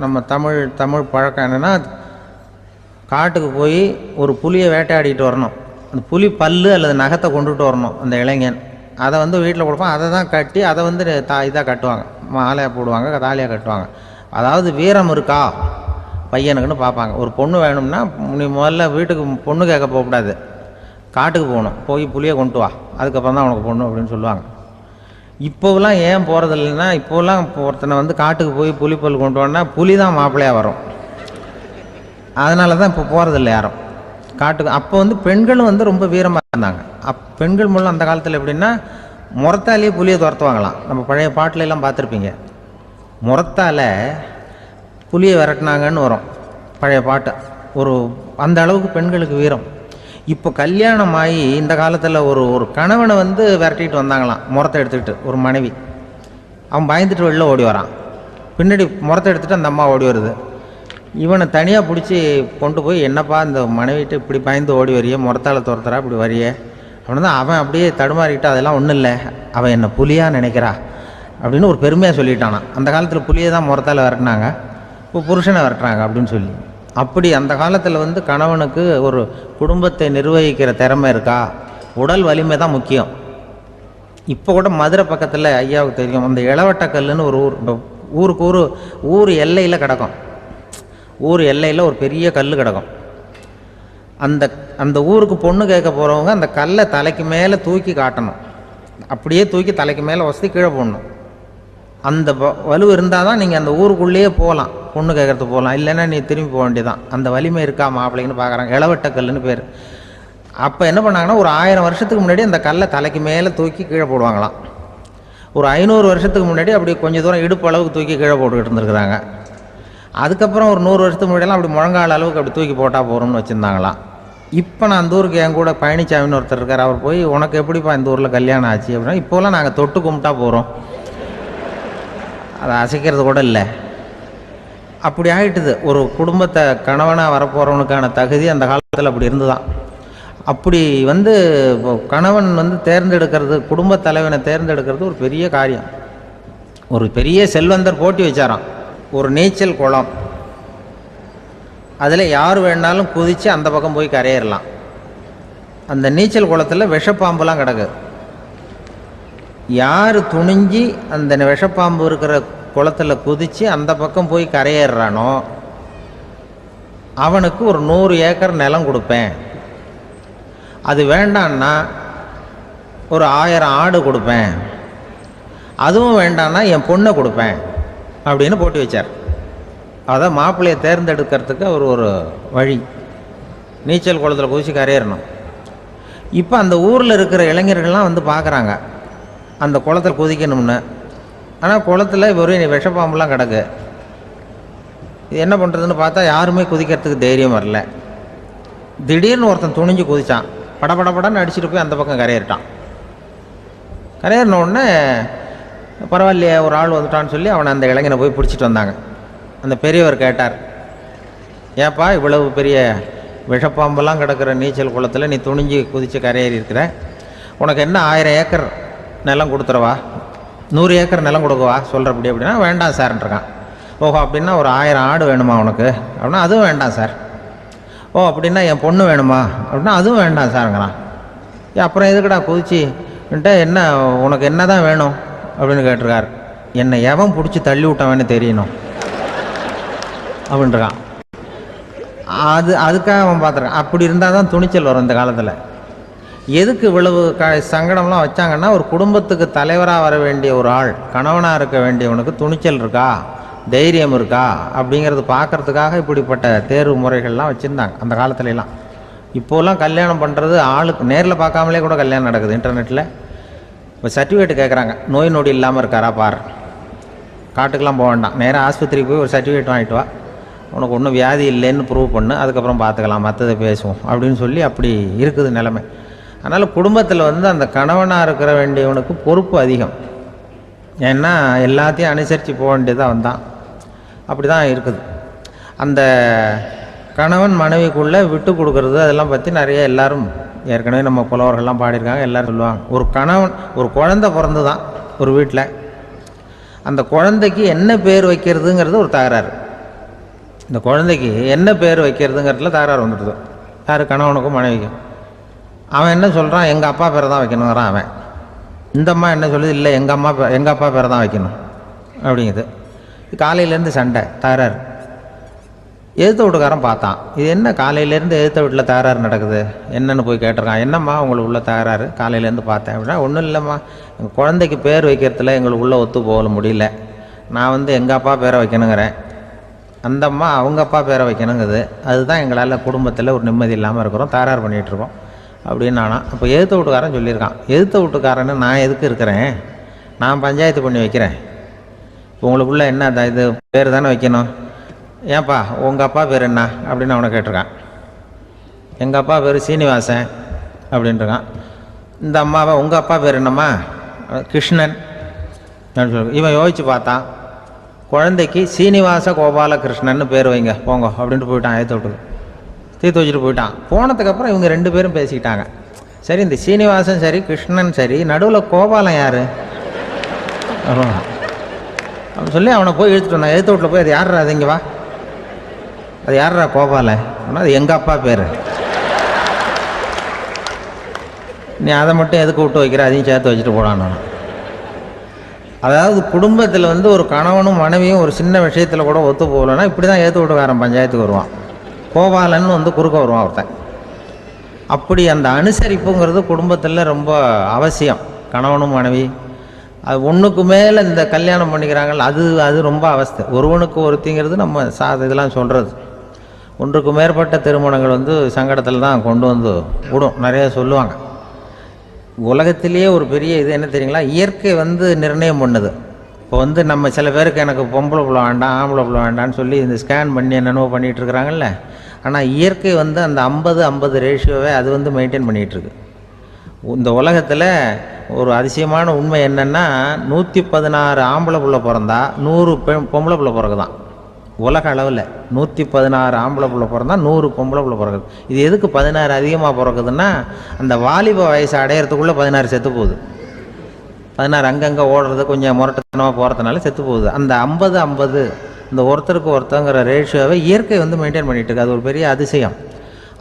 நம்ம தமிழ் பழக்கம் என்னென்னா, காட்டுக்கு போய் ஒரு புலியை வேட்டையாடிட்டு வரணும். அந்த புலி பல்லு அல்லது நகத்தை கொண்டுட்டு வரணும் அந்த இளைஞன். அதை வந்து வீட்டில் கொடுப்பான், அதை தான் கட்டி அதை வந்து இதாக கட்டுவாங்க, மாலையாக போடுவாங்க, தாலியாக கட்டுவாங்க. அதாவது வீரம் இருக்கா பையனுக்குன்னு பார்ப்பாங்க. ஒரு பொண்ணு வேணும்னா நீ முதல்ல வீட்டுக்கு பொண்ணு கேட்க போகக்கூடாது, காட்டுக்கு போகணும், போய் புளியை கொண்டு வா, அதுக்கப்புறம் தான் உனக்கு பொண்ணு அப்படின்னு சொல்லுவாங்க. இப்போவெல்லாம் ஏன் போகிறது இல்லைன்னா, இப்போலாம் ஒருத்தனை வந்து காட்டுக்கு போய் புலிப்பல் கொண்டு வான்னா புலி தான் மாப்பிள்ளையாக வரும். அதனால தான் இப்போ போகிறதில்ல யாரும் காட்டுக்கு. அப்போ வந்து பெண்களும் வந்து ரொம்ப வீரமாக இருந்தாங்க. பெண்கள் மூலம் அந்த காலத்தில் எப்படின்னா, முறத்தாலேயே புலியை துரத்துவாங்களாம். நம்ம பழைய பாட்டிலெல்லாம் பார்த்துருப்பீங்க, முறத்தால் புலியை விரட்டினாங்கன்னு வரும் பழைய பாட்டு. ஒரு அந்த அளவுக்கு பெண்களுக்கு வீரம். இப்போ கல்யாணம் ஆகி இந்த காலத்தில் ஒரு கணவனை வந்து விரட்டிட்டு வந்தாங்களாம் முறத்தை எடுத்துக்கிட்டு. ஒரு மனைவி அவன் பயந்துட்டு வெளில ஓடி வரான், பின்னாடி முறத்தை எடுத்துகிட்டு அந்த அம்மா ஓடி வருது. இவனை தனியாக பிடிச்சி கொண்டு போய், என்னப்பா இந்த மனைவிட்டு இப்படி பயந்து ஓடி வரியே, முறத்தால் துரத்துறா இப்படி வரியே அப்படின்னு தான் அவன் அப்படியே தடுமாறிக்கிட்டு, அதெல்லாம் ஒன்றும் இல்லை, அவன் என்னை புலியாக நினைக்கிறா அப்படின்னு ஒரு பெருமையாக சொல்லிட்டானான். அந்த காலத்தில் புலியை தான் முறத்தால் விரட்டினாங்க, இப்போ புருஷனை விரட்டுறாங்க அப்படின்னு சொல்லி. அப்படி அந்த காலத்தில் வந்து கணவனுக்கு ஒரு குடும்பத்தை நிர்வகிக்கிற திறமை இருக்கா, உடல் வலிமை தான் முக்கியம். இப்போ கூட மதுரை பக்கத்தில் ஐயாவுக்கு தெரியும், அந்த இளவட்டக்கல்லுன்னு ஒரு ஊருக்கு ஊர் எல்லையில் கிடக்கும். ஊர் எல்லையில் ஒரு பெரிய கல் கிடக்கும். அந்த ஊருக்கு பொண்ணு கேட்க போகிறவங்க அந்த கல்லை தலைக்கு மேலே தூக்கி காட்டணும், அப்படியே தூக்கி தலைக்கு மேலே வசதி கீழே போடணும். அந்த வலு இருந்தால் தான் நீங்கள் அந்த ஊருக்குள்ளேயே போகலாம், பொண்ணு கேட்குறதுக்கு போகலாம், இல்லைன்னா நீ திரும்பி போக வேண்டியதான். அந்த வலிமை இருக்கா மாப்பிள்ளைன்னு பார்க்குறாங்க, இளவட்டக்கல்லுன்னு பேர். அப்போ என்ன பண்ணாங்கன்னா, ஒரு 1000 வருஷத்துக்கு முன்னாடி அந்த கல்லை தலைக்கு மேலே தூக்கி கீழே போடுவாங்களாம். ஒரு 500 வருஷத்துக்கு முன்னாடி அப்படி கொஞ்சம் தூரம் இடுப்பு அளவுக்கு தூக்கி கீழே போட்டுக்கிட்டு இருந்துருக்குறாங்க. அதுக்கப்புறம் ஒரு 100 வருஷத்துக்கு முன்னாடியெல்லாம் அப்படி முழங்கால அளவுக்கு அப்படி தூக்கி போட்டால் போகிறோம்னு வச்சுருந்தாங்களாம். இப்போ நான் அந்த ஊருக்கு என் கூட பழனிசாமின்னு ஒருத்தர் இருக்கார், அவர் போய் உனக்கு எப்படிப்பா இந்த ஊரில் கல்யாணம் ஆச்சு அப்படின்னா, இப்போலாம் நாங்கள் தொட்டு கும்பிட்டா போகிறோம், அதை அசைக்கிறது கூட இல்லை. அப்படி ஆகிட்டுது. ஒரு குடும்பத்தை கணவனாக வரப்போகிறவனுக்கான தகுதி அந்த காலத்தில் அப்படி இருந்துதான். அப்படி வந்து கணவன் வந்து தேர்ந்தெடுக்கிறது, குடும்ப தலைவனை தேர்ந்தெடுக்கிறது ஒரு பெரிய காரியம். ஒரு பெரிய செல்வந்தர் போட்டி வச்சாராம், ஒரு நீச்சல் குளம், அதில் யார் வேணாலும் குதித்து அந்த பக்கம் போய் கரையேறலாம். அந்த நீச்சல் குளத்தில் விஷப்பாம்புலாம் கிடக்கு. யார் துணிஞ்சி அந்த விஷப்பாம்பு இருக்கிற குளத்தில் குதித்து அந்த பக்கம் போய் கரையேறானோ அவனுக்கு ஒரு 100 ஏக்கர் நிலம் கொடுப்பேன், அது வேண்டான்னா ஒரு 1000 ஆடு கொடுப்பேன், அதுவும் வேண்டான்னா என் பொண்ணை கொடுப்பேன் அப்படின்னு போட்டி வச்சார். அதான் மாப்பிள்ளையை தேர்ந்தெடுக்கிறதுக்கு அவர் ஒரு வழி, நீச்சல் குளத்தில் குதிச்சு கரையேறணும். இப்போ அந்த ஊரில் இருக்கிற இளைஞர்கள்லாம் வந்து பார்க்குறாங்க அந்த குளத்தில் குதிக்கணும்னு. ஆனால் குளத்தில் வெறும் விஷப்பாம்புலாம் கிடக்கு. இது என்ன பண்ணுறதுன்னு பார்த்தா யாருமே குதிக்கிறதுக்கு தைரியம் வரல. திடீர்னு ஒருத்தன் துணிஞ்சு குதிச்சான். படபடன்னு அடிச்சுட்டு போய் அந்த பக்கம் கரையேறிட்டான். கரையேறின உடனே பரவாயில்லையே ஒரு ஆள் வந்துட்டான்னு சொல்லி அவனை அந்த இளைஞனை போய் பிடிச்சிட்டு வந்தாங்க. அந்த பெரியவர் கேட்டார், ஏப்பா இவ்வளவு பெரிய விஷப்பாம்பெல்லாம் கிடக்கிற நீச்சல் குளத்தில் நீ துணிஞ்சு குதித்து கரையேறி இருக்கிற, உனக்கு என்ன 1000 ஏக்கர் நிலம் கொடுத்துறவா, 100 ஏக்கர் நிலம் கொடுக்கவா சொல்கிறப்படி அப்படின்னா வேண்டாம் சார்ன்றான். ஓஹோ அப்படின்னா ஒரு 1000 ஆடு வேணுமா உனக்கு அப்படின்னா அதுவும் வேண்டாம் சார். ஓ அப்படின்னா என் பொண்ணு வேணுமா அப்படின்னா அதுவும் வேண்டாம் சாருங்கிறான். அப்புறம் எதுக்குடா குதிச்சுன்ட்டு என்ன உனக்கு என்ன தான் வேணும் அப்படின்னு கேட்டிருக்கார். என்னை எவன் பிடிச்சி தள்ளி விட்டவன்னு தெரியணும் அப்படின்றான். அதுக்காக அவன் பார்த்துருக்கான். அப்படி இருந்தால் தான் துணிச்சல் வரும் இந்த காலத்தில். எதுக்கு இவ்வளவு சங்கடம்லாம் வச்சாங்கன்னா, ஒரு குடும்பத்துக்கு தலைவராக வர வேண்டிய ஒரு ஆள், கணவனாக இருக்க வேண்டியவனுக்கு துணிச்சல் இருக்கா, தைரியம் இருக்கா அப்படிங்கிறது பார்க்குறதுக்காக இப்படிப்பட்ட தேர்வு முறைகள்லாம் வச்சுருந்தாங்க அந்த காலத்துலலாம். இப்போலாம் கல்யாணம் பண்ணுறது ஆளுக்கு நேரில் பார்க்காமலே கூட கல்யாணம் நடக்குது இன்டர்நெட்டில். இப்போ சர்டிஃபிகேட் கேட்குறாங்க, நோய் நொடி இல்லாமல் இருக்காரா பார், காட்டுக்கெலாம் போக வேண்டாம், நேராக ஆஸ்பத்திரிக்கு போய் ஒரு சர்டிஃபிகேட் வாங்கிட்டு வா, உனக்கு ஒன்றும் வியாதி இல்லைன்னு ப்ரூவ் பண்ணு, அதுக்கப்புறம் பார்த்துக்கலாம், மற்றதை பேசுவோம் அப்படின்னு சொல்லி அப்படி இருக்குது நிலைமை. அதனால் குடும்பத்தில் அந்த கணவனாக இருக்கிற வேண்டியவனுக்கு பொறுப்பு அதிகம். ஏன்னா எல்லாத்தையும் அனுசரித்து போக வேண்டியதாக வந்தான். அப்படி தான் இருக்குது. அந்த கணவன் மனைவிக்குள்ளே விட்டு கொடுக்கறது அதெல்லாம் பற்றி நிறைய எல்லாரும் ஏற்கனவே நம்ம புலவர்கள்லாம் பாடியிருக்காங்க. எல்லோரும் சொல்லுவாங்க, ஒரு கணவன் ஒரு குழந்தை பிறந்து தான் ஒரு வீட்டில், அந்த குழந்தைக்கு என்ன பேர் வைக்கிறதுங்கிறது ஒரு தகராறு. இந்த குழந்தைக்கு என்ன பேர் வைக்கிறதுங்கிறதுல தகராறு வந்துடுது. யார்? கணவனுக்கும் மனைவிக்கும். அவன் என்ன சொல்கிறான், எங்கள் அப்பா பேரை தான் வைக்கணுங்கிறான் அவன். இந்த அம்மா என்ன சொல்லுது, இல்லை எங்கள் அப்பா பேரை தான் வைக்கணும் அப்படிங்குது. காலையிலேருந்து சண்டை, தகராறு. எதிர்த்த வீட்டுக்காரன் பார்த்தான், இது என்ன காலையிலேருந்து எதிர்த்த வீட்டில் தகராறு நடக்குது, என்னென்னு போய் கேட்டிருக்கான். என்னம்மா உங்களுக்கு உள்ள தகராறு, காலையிலேருந்து பார்த்தேன் அப்படின்னா. ஒன்றும் இல்லைம்மா, எங்கள் குழந்தைக்கு பேர் வைக்கிறதுல எங்களுக்கு உள்ளே ஒத்து போக முடியல, நான் எங்கள் அப்பா பேரை வைக்கணுங்கிறேன், அந்த அம்மா அவங்க அப்பா பேரை வைக்கணுங்குது, அதுதான் எங்களால் குடும்பத்தில் ஒரு நிம்மதி இல்லாமல் இருக்கிறோம், தகராறு பண்ணிகிட்ருக்கோம் அப்படின்னு நானா. அப்போ எதிர்த்த வீட்டுக்காரன் சொல்லியிருக்கான், எதிர்த்த வீட்டுக்காரன்னு நான் எதுக்கு இருக்கிறேன், நான் பஞ்சாயத்து பண்ணி வைக்கிறேன், உங்களுக்குள்ளே என்ன இது பேர் தானே வைக்கணும், ஏன்ப்பா உங்கள் அப்பா பேர் என்ன அப்படின்னு அவனை கேட்டிருக்கான். எங்கள் அப்பா பேர் சீனிவாசன் அப்படின்ட்டுருக்கான். இந்த அம்மாவை உங்கள் அப்பா பேர் என்னம்மா, கிருஷ்ணன் அப்படின்னு சொல்லி. இவன் யோசித்து பார்த்தான், குழந்தைக்கு சீனிவாச கோபால கிருஷ்ணன்னு பேர் வைங்க போங்க அப்படின்ட்டு போயிட்டான். ஏற்ற விட்டுக்கு தீர்த்து வச்சுட்டு போயிட்டான். போனதுக்கப்புறம் இவங்க 2 பேரும் பேசிக்கிட்டாங்க. சரி, இந்த சீனிவாசன் சரி கிருஷ்ணன் சரி, நடுவில் கோபாலம் யார் அப்படின்னு சொல்லி அவனை போய் இழுத்துட்டு வந்தான். எழுத்து வீட்டில் போய் அது யார்ரா, அது இங்கே வா, அது யார்ரா கோபாலன் அப்படின்னா, அது எங்கள் அப்பா பேர், நீ அதை மட்டும் எதுக்கு விட்டு வைக்கிற, அதையும் சேர்த்து வச்சுட்டு போடான்னு. அதாவது குடும்பத்தில் ஒரு கணவனும் மனைவியும் ஒரு சின்ன விஷயத்தில் கூட ஒத்து போகலைன்னா இப்படி தான் ஏற்று வீட்டுக்காரன் பஞ்சாயத்துக்கு வருவான், கோபாலன்னு குறுக்க வருவான் ஒருத்தன். அப்படி அந்த அனுசரிப்புங்கிறது குடும்பத்தில் ரொம்ப அவசியம். கணவனும் மனைவி அது ஒன்றுக்கு மேலே இந்த கல்யாணம் பண்ணிக்கிறாங்கல்ல, அது ரொம்ப அவஸ்தை. ஒருவனுக்கு ஒருத்திங்கிறது நம்ம இதெல்லாம் சொல்கிறது. ஒன்றுக்கு மேற்பட்ட திருமணங்கள் சங்கடத்தில் தான் கொண்டு விடும். நிறைய சொல்லுவாங்க. உலகத்திலேயே ஒரு பெரிய இது என்ன தெரியுங்களா, இயற்கை நிர்ணயம் பண்ணுது. இப்போ நம்ம சில பேருக்கு எனக்கு பொம்பளை பிள்ளை வேண்டாம் ஆம்பளை பிள்ளை வேண்டான்னு சொல்லி இந்த ஸ்கேன் பண்ணி என்னென்னவோ பண்ணிகிட்டு இருக்கிறாங்கல்ல. ஆனால் இயற்கை அந்த 50-50 ரேஷியோவை அது மெயின்டைன் பண்ணிகிட்ருக்கு. இந்த உலகத்தில் ஒரு அதிசயமான உண்மை என்னென்னா, 116 ஆம்பளை பிள்ளை பிறந்தா 100 பொம்பளை பிள்ளை பிறகுதான். உலக அளவில் 116 ஆம்பளை பிள்ளை பிறந்தா 100 பொம்பளை பிள்ளை பிறகுது. இது எதுக்கு 16 அதிகமாக பிறகுதுன்னா, அந்த வாலிப வயசு அடையிறதுக்குள்ளே 16 செத்து போகுது. 16 அங்கங்கே ஓடுறது கொஞ்சம் முரட்டத்தனமாக போகிறதுனால செத்து போகுது. அந்த 50-50 இந்த ஒருத்தருக்கு ஒருத்தங்கிற ரேஷியோவை இயற்கை மெயின்டைன் பண்ணிகிட்டு இருக்கு. அது ஒரு பெரிய அதிசயம்.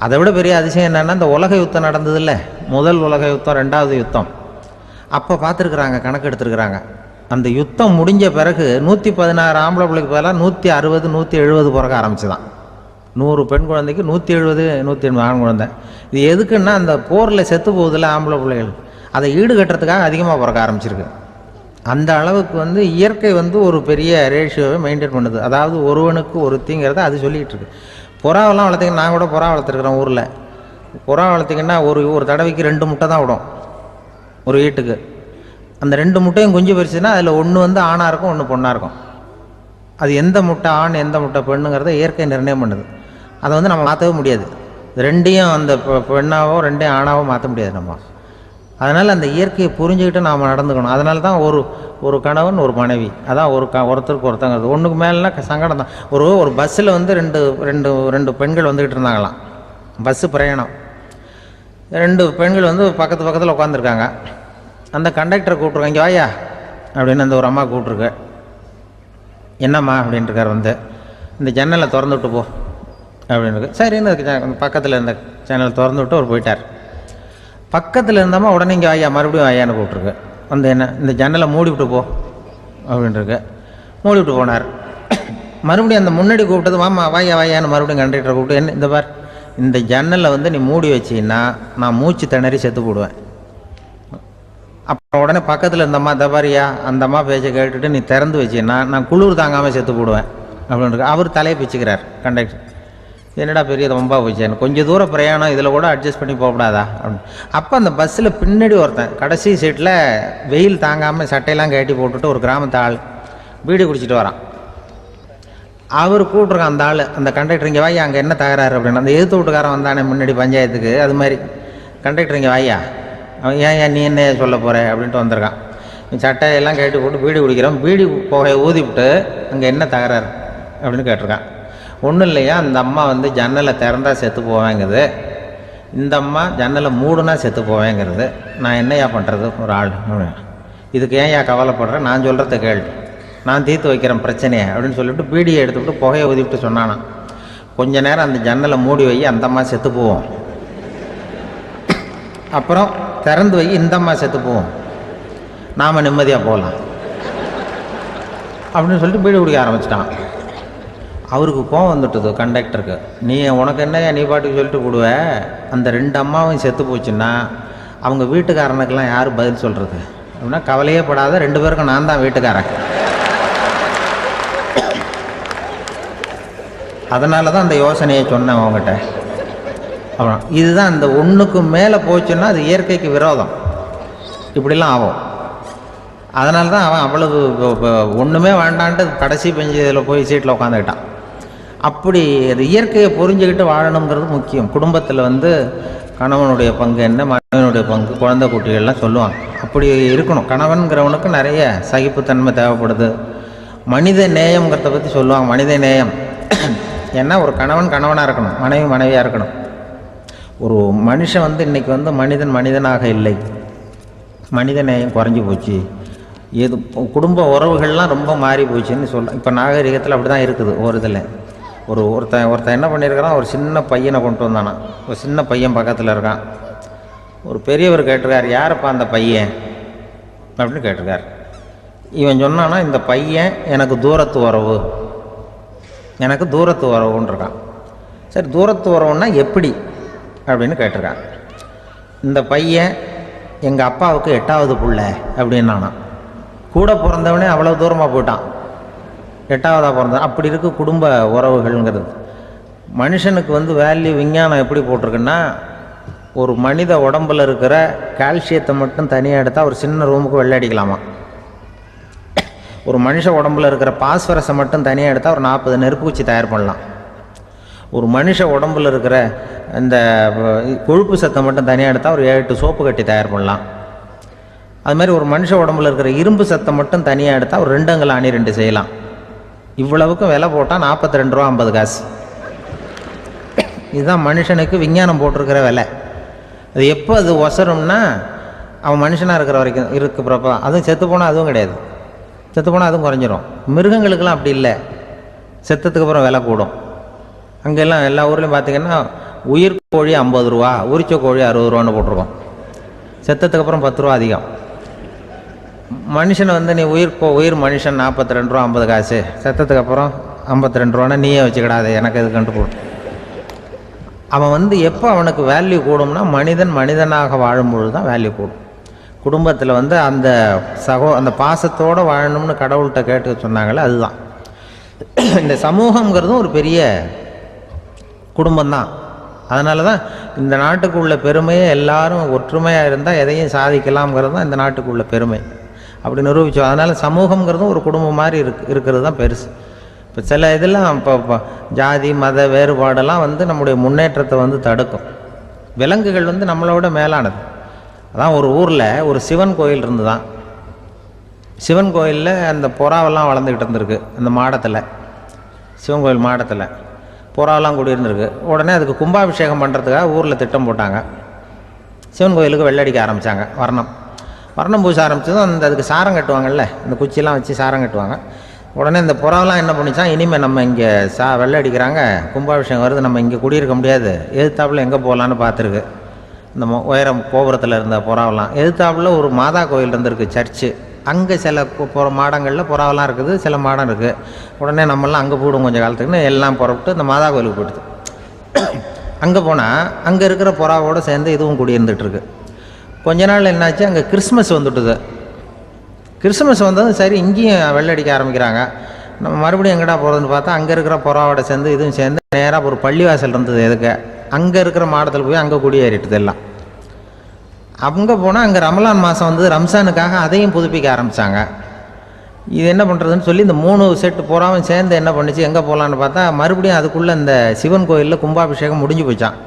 அதை விட பெரிய அதிசயம் என்னென்னா, இந்த உலக யுத்தம் நடந்ததில்ல, முதல் உலக யுத்தம், 2வது யுத்தம், அப்போ பார்த்துருக்குறாங்க, கணக்கு எடுத்துருக்குறாங்க. அந்த யுத்தம் முடிஞ்ச பிறகு 116 ஆம்பளை பிள்ளைக்கு பதிலாக 160 170 பிறக்க ஆரம்பிச்சு தான். 100 பெண் குழந்தைக்கு 170 180 ஆண் குழந்தை. இது எதுக்குன்னா, அந்த போரில் செத்து போகுதில்ல ஆம்பளை பிள்ளைகள், அதை ஈடுகட்டுறதுக்காக அதிகமாக பிறக்க ஆரம்பிச்சிருக்கு. அந்த அளவுக்கு இயற்கை ஒரு பெரிய ரேஷியோவை மெயின்டைன் பண்ணுது. அதாவது ஒருவனுக்கு ஒருத்திங்கிறத அது சொல்லிகிட்டு இருக்கு. புறாவெல்லாம் வளர்த்திங்கன்னா, நான் கூட புறா வளர்த்துருக்குறேன் ஊரில். புறா வளர்த்திங்கன்னா ஒரு தடவைக்கு 2 முட்டை தான் விடும் ஒரு வீட்டுக்கு. அந்த 2 முட்டையும் குஞ்சு பறிச்சுன்னா அதில் ஒன்று ஆணாக இருக்கும், ஒன்று பொண்ணாக இருக்கும். அது எந்த முட்டை ஆண் எந்த முட்டை பெண்ணுங்கிறத இயற்கை நிர்ணயம் பண்ணுது. அதை வந்து நம்ம மாற்றவே முடியாது. ரெண்டையும் அந்த பெண்ணாவோ ரெண்டையும் ஆணாவோ மாற்ற முடியாது நம்ம. அதனால் அந்த இயற்கையை புரிஞ்சுக்கிட்டு நாம் நடந்துக்கணும். அதனால தான் ஒரு கணவன் ஒரு மனைவி, அதான் ஒருத்தருக்கு ஒருத்தங்கிறது. ஒன்றுக்கு மேலேனா சங்கடம் தான். ஒரு பஸ்ஸில் வந்து ரெண்டு பெண்கள் வந்துக்கிட்டு இருந்தாங்களாம். பஸ்ஸு பிரயாணம். 2 பெண்கள் வந்து பக்கத்தில் உட்காந்துருக்காங்க. அந்த கண்டக்டரை கூப்பிட்ருக்காங்க, இங்கே வாயா அப்படின்னு அந்த ஒரு அம்மா கூப்பிட்ருக்கு. என்னம்மா அப்படின்ட்டுருக்கார். வந்து இந்த ஜன்னலை திறந்து விட்டு போ அப்படின்னு. சரின்னு பக்கத்தில் இருந்த ஜன்னலை திறந்து விட்டு அவர் போயிட்டார். பக்கத்தில் இருந்தம்மா உடனே இங்கே வாயா மறுபடியும் வாயான்னு கூப்பிட்ருக்கு. வந்து என்ன இந்த ஜன்னலை மூடி விட்டு போ அப்படின்ட்டுருக்கு. மூடி விட்டு போனார். மறுபடியும் அந்த முன்னாடி கூப்பிட்டது வாமா வாயான்னு மறுபடியும் கண்டக்டரை கூப்பிட்டு, என்ன இந்த பார், இந்த ஜன்னலை வந்து நீ மூடி வச்சின்னா நான் மூச்சு திணறி செத்து போடுவேன். அப்புறம் உடனே பக்கத்தில் இருந்தம்மா தபாரியா அந்த அம்மா பேச்சை கேட்டுட்டு நீ திறந்து வச்சின்னா நான் குளிர் தாங்காமல் செத்து போடுவேன் அப்படின்ட்டு அவர் தலையை பிச்சுக்கிறார் கண்டக்டர். என்னடா பெரிய ரொம்ப போச்சேன்னு, கொஞ்சம் தூரம் பிரயாணம் இதில் கூட அட்ஜஸ்ட் பண்ணி போகக்கூடாதா அப்படின்னு. அப்போ அந்த பஸ்ஸில் பின்னாடி ஒருத்தன் கடைசி சீட்டில் வெயில் தாங்காமல் சட்டையெல்லாம் கட்டி போட்டுட்டு ஒரு கிராமத்து ஆள் பீடி குடிச்சிட்டு வரான். அவர் கூப்பிட்ருக்கான் அந்த ஆள், அந்த கண்டக்டர் இங்கே வாயா அங்கே என்ன தகராறு அப்படின்னு. அந்த எதிர்த்து வீட்டுக்காரன் வந்தானே முன்னாடி பஞ்சாயத்துக்கு, அது மாதிரி கண்டக்டர் இங்கே வாயா, அவன் ஏன் நீ என்ன சொல்ல போகிற அப்படின்ட்டு வந்திருக்கான். சட்டையெல்லாம் கட்டி போட்டு பீடி குடிக்கிறோம், பீடி புகையை ஊதிவிட்டு அங்கே என்ன தகராறு அப்படின்னு கேட்டிருக்கான். ஒன்றும் இல்லையா, அந்த அம்மா வந்து ஜன்னலை திறந்தா செத்து போவேங்கிறது, இந்த அம்மா ஜன்னலை மூடுனா செத்து போவேங்கிறது, நான் என்னையா பண்ணுறது ஒரு ஆள், இதுக்கு ஏன் கவலைப்படுறேன், நான் சொல்கிறத கேள், நான் தீர்த்து வைக்கிறேன் பிரச்சனையை அப்படின்னு சொல்லிவிட்டு பீடியை எடுத்துக்கிட்டு புகையை ஊதிவிட்டு சொன்னானா, கொஞ்ச நேரம் அந்த ஜன்னலை மூடி வை, அந்த அம்மா செத்து போவோம், அப்புறம் திறந்து வை, இந்த அம்மா செத்து போவோம், நாம் நிம்மதியாக போகலாம் அப்படின்னு சொல்லிட்டு பீடி குடிக்க ஆரம்பிச்சிட்டான். அவருக்கு கோவம் வந்துட்டுது கண்டக்டருக்கு. உனக்கு என்னையா நீ பாட்டுக்கு சொல்லிட்டு போடுவ, அந்த 2 அம்மாவும் செத்து போச்சுன்னா அவங்க வீட்டுக்காரனுக்கெல்லாம் யார் பதில் சொல்கிறது அப்படின்னா, கவலையே படாத 2 பேருக்கும் நான் தான் வீட்டுக்காரன். அதனால தான் அந்த யோசனையை சொன்னேன் அவங்ககிட்ட. அப்புறம் இதுதான் அந்த ஒன்றுக்கு மேலே போச்சுன்னா அது இயற்கைக்கு விரோதம், இப்படிலாம் ஆகும். அதனால தான் அவன் அவ்வளவு ஒன்றுமே வேண்டான்ட்டு கடைசி பெஞ்சு இதில் போய் சீட்டில் உட்காந்துக்கிட்டான். அப்படி அது இயற்கையை புரிஞ்சுக்கிட்டு வாழணுங்கிறது முக்கியம். குடும்பத்தில் வந்து கணவனுடைய பங்கு என்ன, மனைவனுடைய பங்கு, குழந்தை குட்டிகள்லாம் சொல்லுவாங்க. அப்படி இருக்கணும். கணவன்கிறவனுக்கு நிறைய சகிப்புத்தன்மை தேவைப்படுது. மனித நேயம்ங்கிறத பற்றி சொல்லுவாங்க. மனித நேயம் ஏன்னா ஒரு கணவன் கணவனாக இருக்கணும், மனைவி மனைவியாக இருக்கணும். ஒரு மனுஷன் வந்து இன்றைக்கி வந்து மனிதனாக இல்லை, மனித நேயம் குறைஞ்சி போச்சு, எது குடும்ப உறவுகள்லாம் ரொம்ப மாறி போச்சுன்னு சொல்ல. இப்போ நாகரிகத்தில் அப்படி தான் இருக்குது. ஒரு இதில் ஒருத்தன் என்ன பண்ணியிருக்கிறான், ஒரு சின்ன பையனை கொண்டு வந்தானா, ஒரு சின்ன பையன் பக்கத்தில் இருக்கான். ஒரு பெரியவர் கேட்டிருக்கார், யாரப்பா அந்த பையன் அப்படின்னு கேட்டிருக்கார். இவன் சொன்னான்னா, இந்த பையன் எனக்கு தூரத்து உறவு, எனக்கு தூரத்து உறவுன்னு இருக்கான். சரி, தூரத்து உறவுன்னா எப்படி அப்படின்னு கேட்டிருக்கான். இந்த பையன் எங்கள் அப்பாவுக்கு 8வது பிள்ளை அப்படின்னானா. கூட பிறந்தவனே அவ்வளோ தூரமாக போயிட்டான், 8வதாக பிறந்தான். அப்படி இருக்கு குடும்ப உறவுகள்ங்கிறது. மனுஷனுக்கு வந்து வேல்யூ விஞ்ஞானம் எப்படி போட்டிருக்குன்னா, ஒரு மனித உடம்பில் இருக்கிற கால்சியத்தை மட்டும் தனியாக எடுத்தால் ஒரு சின்ன ரூமுக்கு வெள்ளை அடிக்கலாமா. ஒரு மனுஷ உடம்பில் இருக்கிற பாஸ்பரஸை மட்டும் தனியாக எடுத்தால் ஒரு 40 நெருப்பு குச்சி தயார் பண்ணலாம். ஒரு மனுஷ உடம்பில் இருக்கிற இந்த கொழுப்பு சத்தை மட்டும் தனியாக எடுத்தால் ஒரு 7-8 சோப்பு கட்டி தயார் பண்ணலாம். அது மாதிரி ஒரு மனுஷ உடம்புல இருக்கிற இரும்பு சத்தை மட்டும் தனியாக எடுத்தால் ஒரு 2 அங்குல அணி 2 செய்யலாம். இவ்வளவுக்கும் விலை போட்டால் 42 ரூபா 50 காசு. இதுதான் மனுஷனுக்கு விஞ்ஞானம் போட்டிருக்கிற விலை. அது எப்போ அது ஒசரும்னா, அவன் மனுஷனாக இருக்கிற வரைக்கும் இருக்கிறப்ப. அதுவும் செத்து போனால் அதுவும் கிடையாது, செத்து போனால் அதுவும் குறைஞ்சிரும். மிருகங்களுக்கெல்லாம் அப்படி இல்லை, செத்ததுக்கு அப்புறம் விலை கூடும். அங்கெல்லாம் எல்லா ஊர்லேயும் பார்த்திங்கன்னா உயிர் கோழி 50 ரூபா, உரிச்ச கோழி 60 ரூபான்னு போட்டிருக்கோம். செத்ததுக்கு அப்புறம் 10 ரூபா அதிகம். மனுஷனை வந்து நீ உயிர் மனுஷன் 42 ரூபா 50 காசு, செத்ததுக்கு அப்புறம் 52 ரூபான்னா நீயே வச்சுக்கிடாது, எனக்கு இது கண்டு போடும். அவன் வந்து எப்போ அவனுக்கு வேல்யூ கூடும்னா, மனிதனாக வாழும்பொழுது தான் வேல்யூ கூடும். குடும்பத்தில் வந்து அந்த பாசத்தோடு வாழணும்னு கடவுள்கிட்ட கேட்டு சொன்னாங்களே, அதுதான். இந்த சமூகங்கிறதும் ஒரு பெரிய குடும்பம்தான். அதனால தான் இந்த நாட்டுக்கு உள்ள பெருமையை எல்லாரும் ஒற்றுமையாக இருந்தால் எதையும் சாதிக்கலாம்ங்கிறது தான் இந்த நாட்டுக்கு உள்ள பெருமை. அப்படி நிரூபித்தோம். அதனால் சமூகங்கிறதும் ஒரு குடும்பம் மாதிரி இருக்கிறது தான் பெருசு. இப்போ சில இதெல்லாம் இப்போ ஜாதி மத வேறுபாடெல்லாம் வந்து நம்முடைய முன்னேற்றத்தை வந்து தடுக்கும். விலங்குகள் வந்து நம்மளோட மேலானது. அதான் ஒரு ஊரில் ஒரு சிவன் கோயில் இருந்து தான். சிவன் கோயிலில் அந்த புறாவெல்லாம் வளர்ந்துக்கிட்டு இருந்திருக்கு. அந்த மாடத்தில், சிவன் கோயில் மாடத்தில் புறாவெல்லாம் குடியிருந்திருக்கு. உடனே அதுக்கு கும்பாபிஷேகம் பண்ணுறதுக்காக ஊரில் திட்டம் போட்டாங்க. சிவன் கோயிலுக்கு வெள்ளடிக்க ஆரம்பித்தாங்க. வர்ணம் பூச ஆரம்பித்ததும் அதுக்கு சாரம் கட்டுவாங்கல்ல, இந்த குச்சியெல்லாம் வச்சு சாரம் கட்டுவாங்க. உடனே இந்த புறாவெல்லாம் என்ன பண்ணிச்சான், இனிமேல் நம்ம இங்கே வெள்ளை அடிக்கிறாங்க, கும்பாபிஷேகம் வருது, நம்ம இங்கே குடியிருக்க முடியாது, எதிர்த்தாப்புல எங்கே போகலான்னு பார்த்துருக்கு. இந்த உயரம் கோபுரத்தில் இருந்த புறாவெல்லாம் எதிர்த்தாப்புல ஒரு மாதா கோயில் இருந்திருக்கு, சர்ச்சு. அங்கே சில மாடங்களில் புறாவெல்லாம் இருக்குது, சில மாடம் இருக்குது. உடனே நம்மளாம் அங்கே போடும் கொஞ்சம் காலத்துக்குன்னு எல்லாம் புறப்பட்டு இந்த மாதா கோயிலுக்கு போயிடுது. அங்கே போனால் அங்கே இருக்கிற புறாவோடு சேர்ந்து இதுவும் குடியிருந்துகிட்ருக்கு. கொஞ்ச நாள் என்னாச்சு, அங்கே கிறிஸ்மஸ் வந்துட்டுது. கிறிஸ்மஸ் வந்ததும் சரி இங்கேயும் வெள்ளடிக்க ஆரம்பிக்கிறாங்க. நம்ம மறுபடியும் எங்கடா போகிறதுன்னு பார்த்தா அங்கே இருக்கிற புறாவோட சேர்ந்து இதுவும் சேர்ந்து நேராக ஒரு பள்ளிவாசல் இருந்தது. எதுக்கு அங்கே இருக்கிற மாடத்தில் போய் அங்கே குடியேறிட்டுது எல்லாம். அங்கே போனால் அங்கே ரமலான் மாதம் வந்து ரம்ஜானுக்காக அதையும் புதுப்பிக்க ஆரம்பித்தாங்க. இது என்ன பண்ணுறதுன்னு சொல்லி இந்த 3 செட்டு புறாவும் சேர்ந்து என்ன பண்ணிச்சு, எங்கே போகலான்னு பார்த்தா மறுபடியும் அதுக்குள்ளே இந்த சிவன் கோயிலில் கும்பாபிஷேகம் முடிஞ்சு போச்சான்.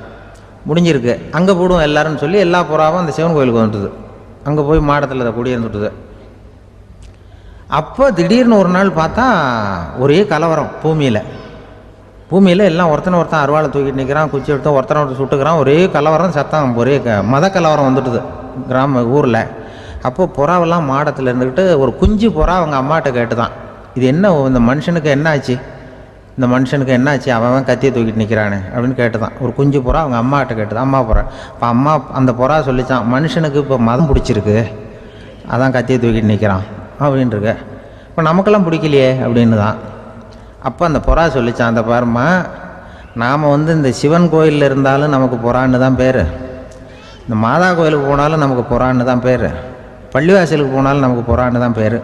முடிஞ்சிருக்கு, அங்கே போடுவோம் எல்லாருன்னு சொல்லி எல்லா புறாவும் அந்த சிவன் கோயிலுக்கு வந்துட்டுது. அங்கே போய் மாடத்தில் அதை குடியிருந்துட்டுது. அப்போ திடீர்னு ஒரு நாள் பார்த்தா ஒரே கலவரம் பூமியில் எல்லாம் ஒருத்தன் அருவாளை தூக்கிட்டு நிற்கிறான், குச்சி எடுத்து ஒருத்தனை சுட்டுக்கிறான். ஒரே கலவரம், சத்தம், ஒரே மத கலவரம் வந்துட்டுது ஊரில். அப்போது புறாவெல்லாம் மாடத்தில் இருந்துக்கிட்டு ஒரு குஞ்சு புறா அவங்க அம்மாட்ட கேட்டு தான், இது என்ன இந்த மனுஷனுக்கு என்ன ஆச்சு, இந்த மனுஷனுக்கு என்ன ஆச்சு, அவன் கத்தியை தூக்கிட்டு நிற்கிறானே அப்படின்னு கேட்டு தான். ஒரு குஞ்சு புறா அவங்க அம்மாட்ட கேட்டுதான், அம்மா புறா. இப்போ அம்மா அந்த புறா சொல்லித்தான், மனுஷனுக்கு இப்போ மதம் பிடிச்சிருக்கு, அதான் கத்தியை தூக்கிட்டு நிற்கிறான் அப்படின்ட்டுருக்கு. இப்போ நமக்கெல்லாம் பிடிக்கலையே அப்படின்னு தான். அப்போ அந்த புறா சொல்லித்தான், அந்த பாருமா, நாம் வந்து இந்த சிவன் கோயிலில் இருந்தாலும் நமக்கு புறான்னு தான் பேர், இந்த மாதா கோயிலுக்கு போனாலும் நமக்கு புறான்னு தான் பேர், பள்ளிவாசலுக்கு போனாலும் நமக்கு புறான்னு தான் பேர்.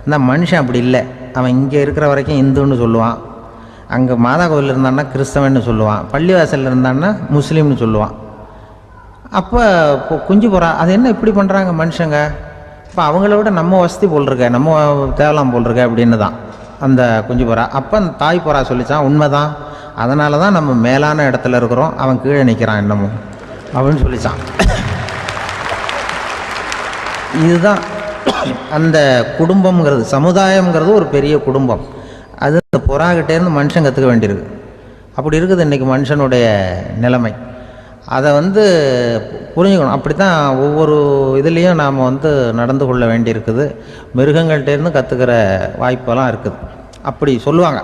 அந்த மனுஷன் அப்படி இல்லை. அவன் இங்கே இருக்கிற வரைக்கும் இந்துன்னு சொல்லுவான், அங்கே மாதா கோயில் இருந்தான்னா கிறிஸ்தவன்னு சொல்லுவான், பள்ளிவாசலில் இருந்தான்னா முஸ்லீம்னு சொல்லுவான். அப்போ குஞ்சு புறா அது என்ன இப்படி பண்ணுறாங்க மனுஷங்க, இப்போ அவங்கள விட நம்ம வசதி போல் இருக்க, நம்ம தேவலாம் போல் இருக்க அப்படின்னு தான் அந்த குஞ்சு புறா. அப்போ அந்த தாய் புறா சொல்லித்தான், உண்மைதான், அதனால தான் நம்ம மேலான இடத்துல இருக்கிறோம், அவன் கீழே நிற்கிறான் இன்னமும் அப்படின்னு சொல்லித்தான். இதுதான் அந்த குடும்பம்ங்கிறது, சமுதாயம்ங்கிறது ஒரு பெரிய குடும்பம். அது இந்த புறாகிட்டேருந்து மனுஷன் கற்றுக்க வேண்டியிருக்கு. அப்படி இருக்குது இன்றைக்கி மனுஷனுடைய நிலைமை. அதை வந்து புரிஞ்சுக்கணும். அப்படி தான் ஒவ்வொரு இதுலேயும் நாம் வந்து நடந்து கொள்ள வேண்டியிருக்குது. மிருகங்கள்டேருந்து கற்றுக்கிற வாய்ப்பெல்லாம் இருக்குது. அப்படி சொல்லுவாங்க.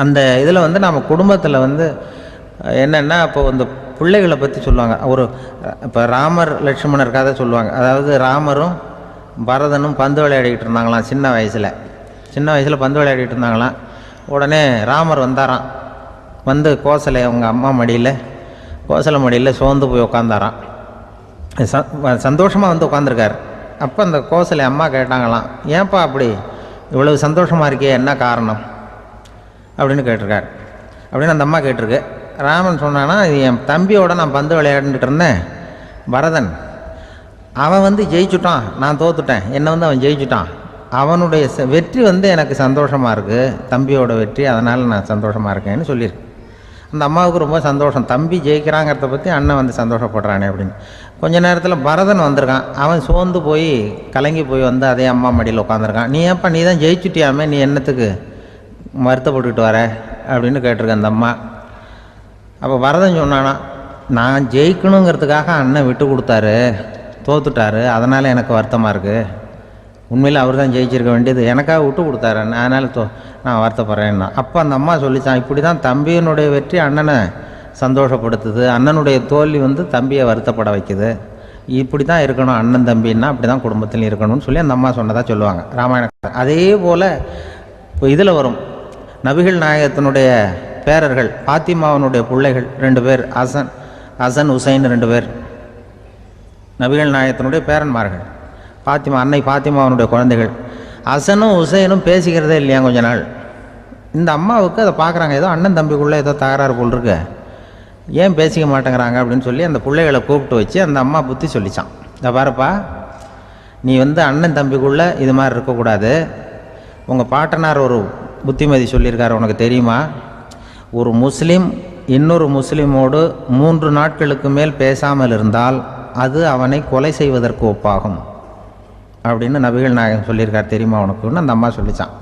அந்த இதில் வந்து நாம் குடும்பத்தில் வந்து என்னென்னா, இப்போ இந்த பிள்ளைகளை பற்றி சொல்லுவாங்க. இப்போ ராமர் லட்சுமணர் கதை சொல்லுவாங்க. அதாவது ராமரும் பரதனும் பந்து விளையாடிக்கிட்டு இருந்தாங்களாம் சின்ன வயசில் பந்து விளையாடிட்டு இருந்தாங்களாம். உடனே ராமர் வந்தாராம். வந்து கோசலை அவங்க அம்மா கோசலை மடியில் சோர்ந்து போய் உட்காந்தாராம். சந்தோஷமாக வந்து உட்காந்துருக்கார். அப்போ அந்த கோசலை அம்மா கேட்டாங்களாம், ஏன்ப்பா அப்படி இவ்வளவு சந்தோஷமாக இருக்கே, என்ன காரணம் அப்படின்னு கேட்டிருக்கார். அப்படின்னு அந்த அம்மா கேட்டிருக்கு. ராமன் சொன்னான்னா, இது என் தம்பியோட நான் பந்து விளையாண்டுட்டு இருந்தேன், பரதன், அவன் வந்து ஜெயிச்சுட்டான், நான் தோத்துட்டேன், என்னை வந்து அவன் ஜெயிச்சுட்டான், அவனுடைய வெற்றி வந்து எனக்கு சந்தோஷமாக இருக்குது, தம்பியோட வெற்றி, அதனால் நான் சந்தோஷமாக இருக்கேன்னு சொல்லியிருக்கு. அந்த அம்மாவுக்கு ரொம்ப சந்தோஷம், தம்பி ஜெயிக்கிறாங்கிறத பற்றி அண்ணன் வந்து சந்தோஷப்படுறானே அப்படின்னு. கொஞ்ச நேரத்தில் பரதன் வந்திருக்கான். அவன் சோர்ந்து போய் கலங்கி போய் வந்து அதே அம்மா மடியில் உட்காந்துருக்கான். நீ ஏன்ப்பா, நீ தான் ஜெயிச்சுட்டியாமே, நீ என்னத்துக்கு வருத்தப்பட்டுக்கிட்டு வர அப்படின்னு கேட்டிருக்கேன் அந்த அம்மா. அப்போ பரதன் சொன்னானா, நான் ஜெயிக்கணுங்கிறதுக்காக அண்ணன் விட்டு கொடுத்தாரு, தோத்துட்டாரு, அதனால் எனக்கு வருத்தமாக இருக்குது, உண்மையில் அவர் தான் ஜெயிச்சிருக்க வேண்டியது, எனக்காக விட்டு கொடுத்தாரு, அதனால் நான் வருத்தப்படுறேன்னா. அப்போ அந்த அம்மா சொல்லித்தான், இப்படி தான் தம்பியினுடைய வெற்றி அண்ணனை சந்தோஷப்படுத்துது, அண்ணனுடைய தோல்வி வந்து தம்பியை வருத்தப்பட வைக்குது, இப்படி தான் இருக்கணும் அண்ணன் தம்பின்னா, அப்படி தான் குடும்பத்தில் இருக்கணும்னு சொல்லி அந்த அம்மா சொன்னதாக சொல்லுவாங்க ராமாயண. அதே போல் இப்போ இதில் வரும், நபிகள் நாயகத்தினுடைய பேரர்கள் பாத்திமாவனுடைய பிள்ளைகள் 2 பேர், ஹசன் ஹுசைன் 2 பேர் நபிகள் நாயகத்தினுடைய பேரன்மார்கள். அன்னை பாத்திமாவனுடைய குழந்தைகள். ஹசனும் ஹுசைனும் பேசிக்கிறதே இல்லையா கொஞ்ச நாள். இந்த அம்மாவுக்கு அதை பார்க்குறாங்க, ஏதோ அண்ணன் தம்பிக்குள்ளே ஏதோ தகராறு போல் இருக்கு, ஏன் பேசிக்க மாட்டேங்கிறாங்க அப்படின்னு சொல்லி அந்த பிள்ளைகளை கூப்பிட்டு வச்சு அந்த அம்மா புத்தி சொல்லிச்சான். இதை பாருப்பா, நீ வந்து அண்ணன் தம்பிக்குள்ளே இது மாதிரி இருக்கக்கூடாது, உங்கள் பாட்டனார் ஒரு புத்திமதி சொல்லியிருக்கார், உனக்கு தெரியுமா? ஒரு முஸ்லீம் இன்னொரு முஸ்லீமோடு 3 நாட்களுக்கு மேல் பேசாமல் இருந்தால் அது அவனை கொலை செய்வதற்கு ஒப்பாகும் அப்படின்னு நபிகள் நாயகம் சொல்லியிருக்கார், தெரியுமா உனக்குன்னு அந்த அம்மா சொல்லிச்சான்.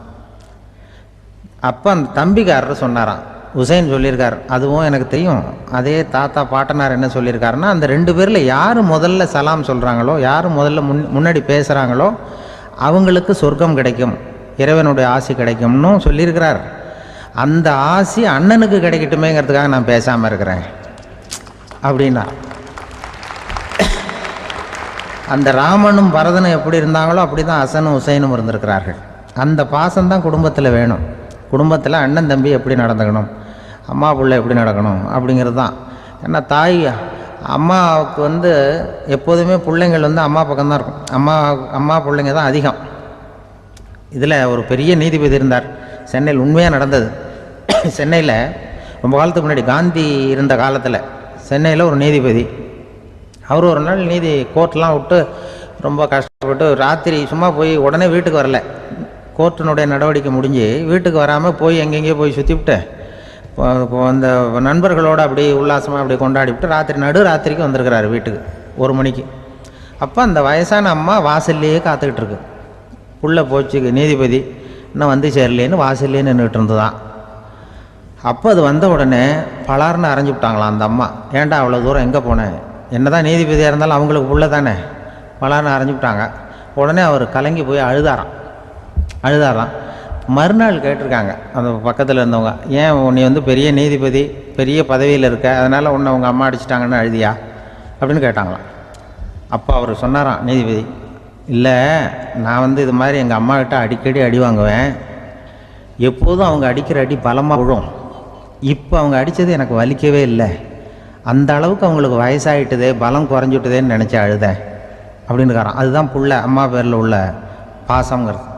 அப்போ அந்த தம்பிக்காரர் சொன்னாராம், ஹுசைன் சொல்லியிருக்கார், அதுவும் எனக்கு தெரியும். அதே தாத்தா பாட்டனார் என்ன சொல்லியிருக்காருன்னா, அந்த 2 பேரில் யார் முதல்ல சலாம் சொல்கிறாங்களோ, யார் முதல்ல முன்னாடி பேசுகிறாங்களோ அவங்களுக்கு சொர்க்கம் கிடைக்கும், இறைவனுடைய ஆசி கிடைக்கும்னு சொல்லியிருக்கிறார். அந்த ஆசி அண்ணனுக்கு கிடைக்கட்டுமேங்கிறதுக்காக நான் பேசாமல் இருக்கிறேன் அப்படின்னா. அந்த ராமனும் பரதனும் எப்படி இருந்தாங்களோ அப்படி தான் ஹசனும் ஹுசைனும் இருந்திருக்கிறார்கள். அந்த பாசம்தான் குடும்பத்தில் வேணும். குடும்பத்தில் அண்ணன் தம்பி எப்படி நடந்துக்கணும், அம்மா பிள்ளை எப்படி நடக்கணும் அப்படிங்கிறது தான். ஏன்னா தாய் அம்மாவுக்கு வந்து எப்போதுமே பிள்ளைங்கள் வந்து அம்மா பக்கம்தான் இருக்கும். அம்மா பிள்ளைங்க தான் அதிகம். இதில் ஒரு பெரிய நீதிபதி இருந்தார் சென்னையில், உண்மையாக நடந்தது. சென்னையில் ரொம்ப காலத்துக்கு முன்னாடி காந்தி இருந்த காலத்தில் சென்னையில் ஒரு நீதிபதி, அவர் ஒரு நாள் கோர்ட்லாம் விட்டு ரொம்ப கஷ்டப்பட்டு ராத்திரி சும்மா போய் உடனே வீட்டுக்கு வரல. கோர்ட்டினுடைய நடவடிக்கை முடிஞ்சு வீட்டுக்கு வராமல் போய் எங்கெங்கேயோ போய் சுற்றிவிட்டு அந்த நண்பர்களோடு அப்படி உல்லாசமாக அப்படி கொண்டாடிவிட்டு நடுராத்திரிக்கு வந்திருக்கிறாரு வீட்டுக்கு 1 மணிக்கு. அப்போ அந்த வயசான அம்மா வாசல்லையே காத்துக்கிட்டு இருக்கு. புள்ள போச்சு நீதிபதி இன்னும் வந்து சேரலேன்னு வாசல்லே நின்றுட்டு இருந்துதான். அப்போ அது வந்த உடனே பலார்னு அரைஞ்சி விட்டாங்களாம் அந்த அம்மா. ஏன்டா அவ்வளோ தூரம் எங்கே போனேன், என்ன தான் நீதிபதியாக இருந்தாலும் அவங்களுக்கு புள்ள தானே, பலார்னு அரைஞ்சி விட்டாங்க. உடனே அவர் கலங்கி போய் அழுதாராம். மறுநாள் கேட்டிருக்காங்க அந்த பக்கத்தில் இருந்தவங்க, ஏன் நீ வந்து பெரிய நீதிபதி, பெரிய பதவியில் இருக்க, அதனால் உன்னை அவங்க அம்மா அடிச்சிட்டாங்கன்னு அழுதியா அப்படின்னு கேட்டாங்களாம். அப்போ அவர் சொன்னாராம் நீதிபதி, இல்லை நான் வந்து இது மாதிரி எங்கள் அம்மாக்கிட்ட அடிக்கடி அடி வாங்குவேன், எப்போதும் அவங்க அடிக்கிற அடி பலமாக விழும், இப்போ அவங்க அடித்தது எனக்கு வலிக்கவே இல்லை, அந்த அளவுக்கு அவங்களுக்கு வயசாகிட்டுதே, பலம் குறைஞ்சிட்டுதேன்னு நினச்சி அழுதேன் அப்படின்னுக்காரான். அதுதான் புள்ள அம்மா பேரில் உள்ள பாசங்கிறது.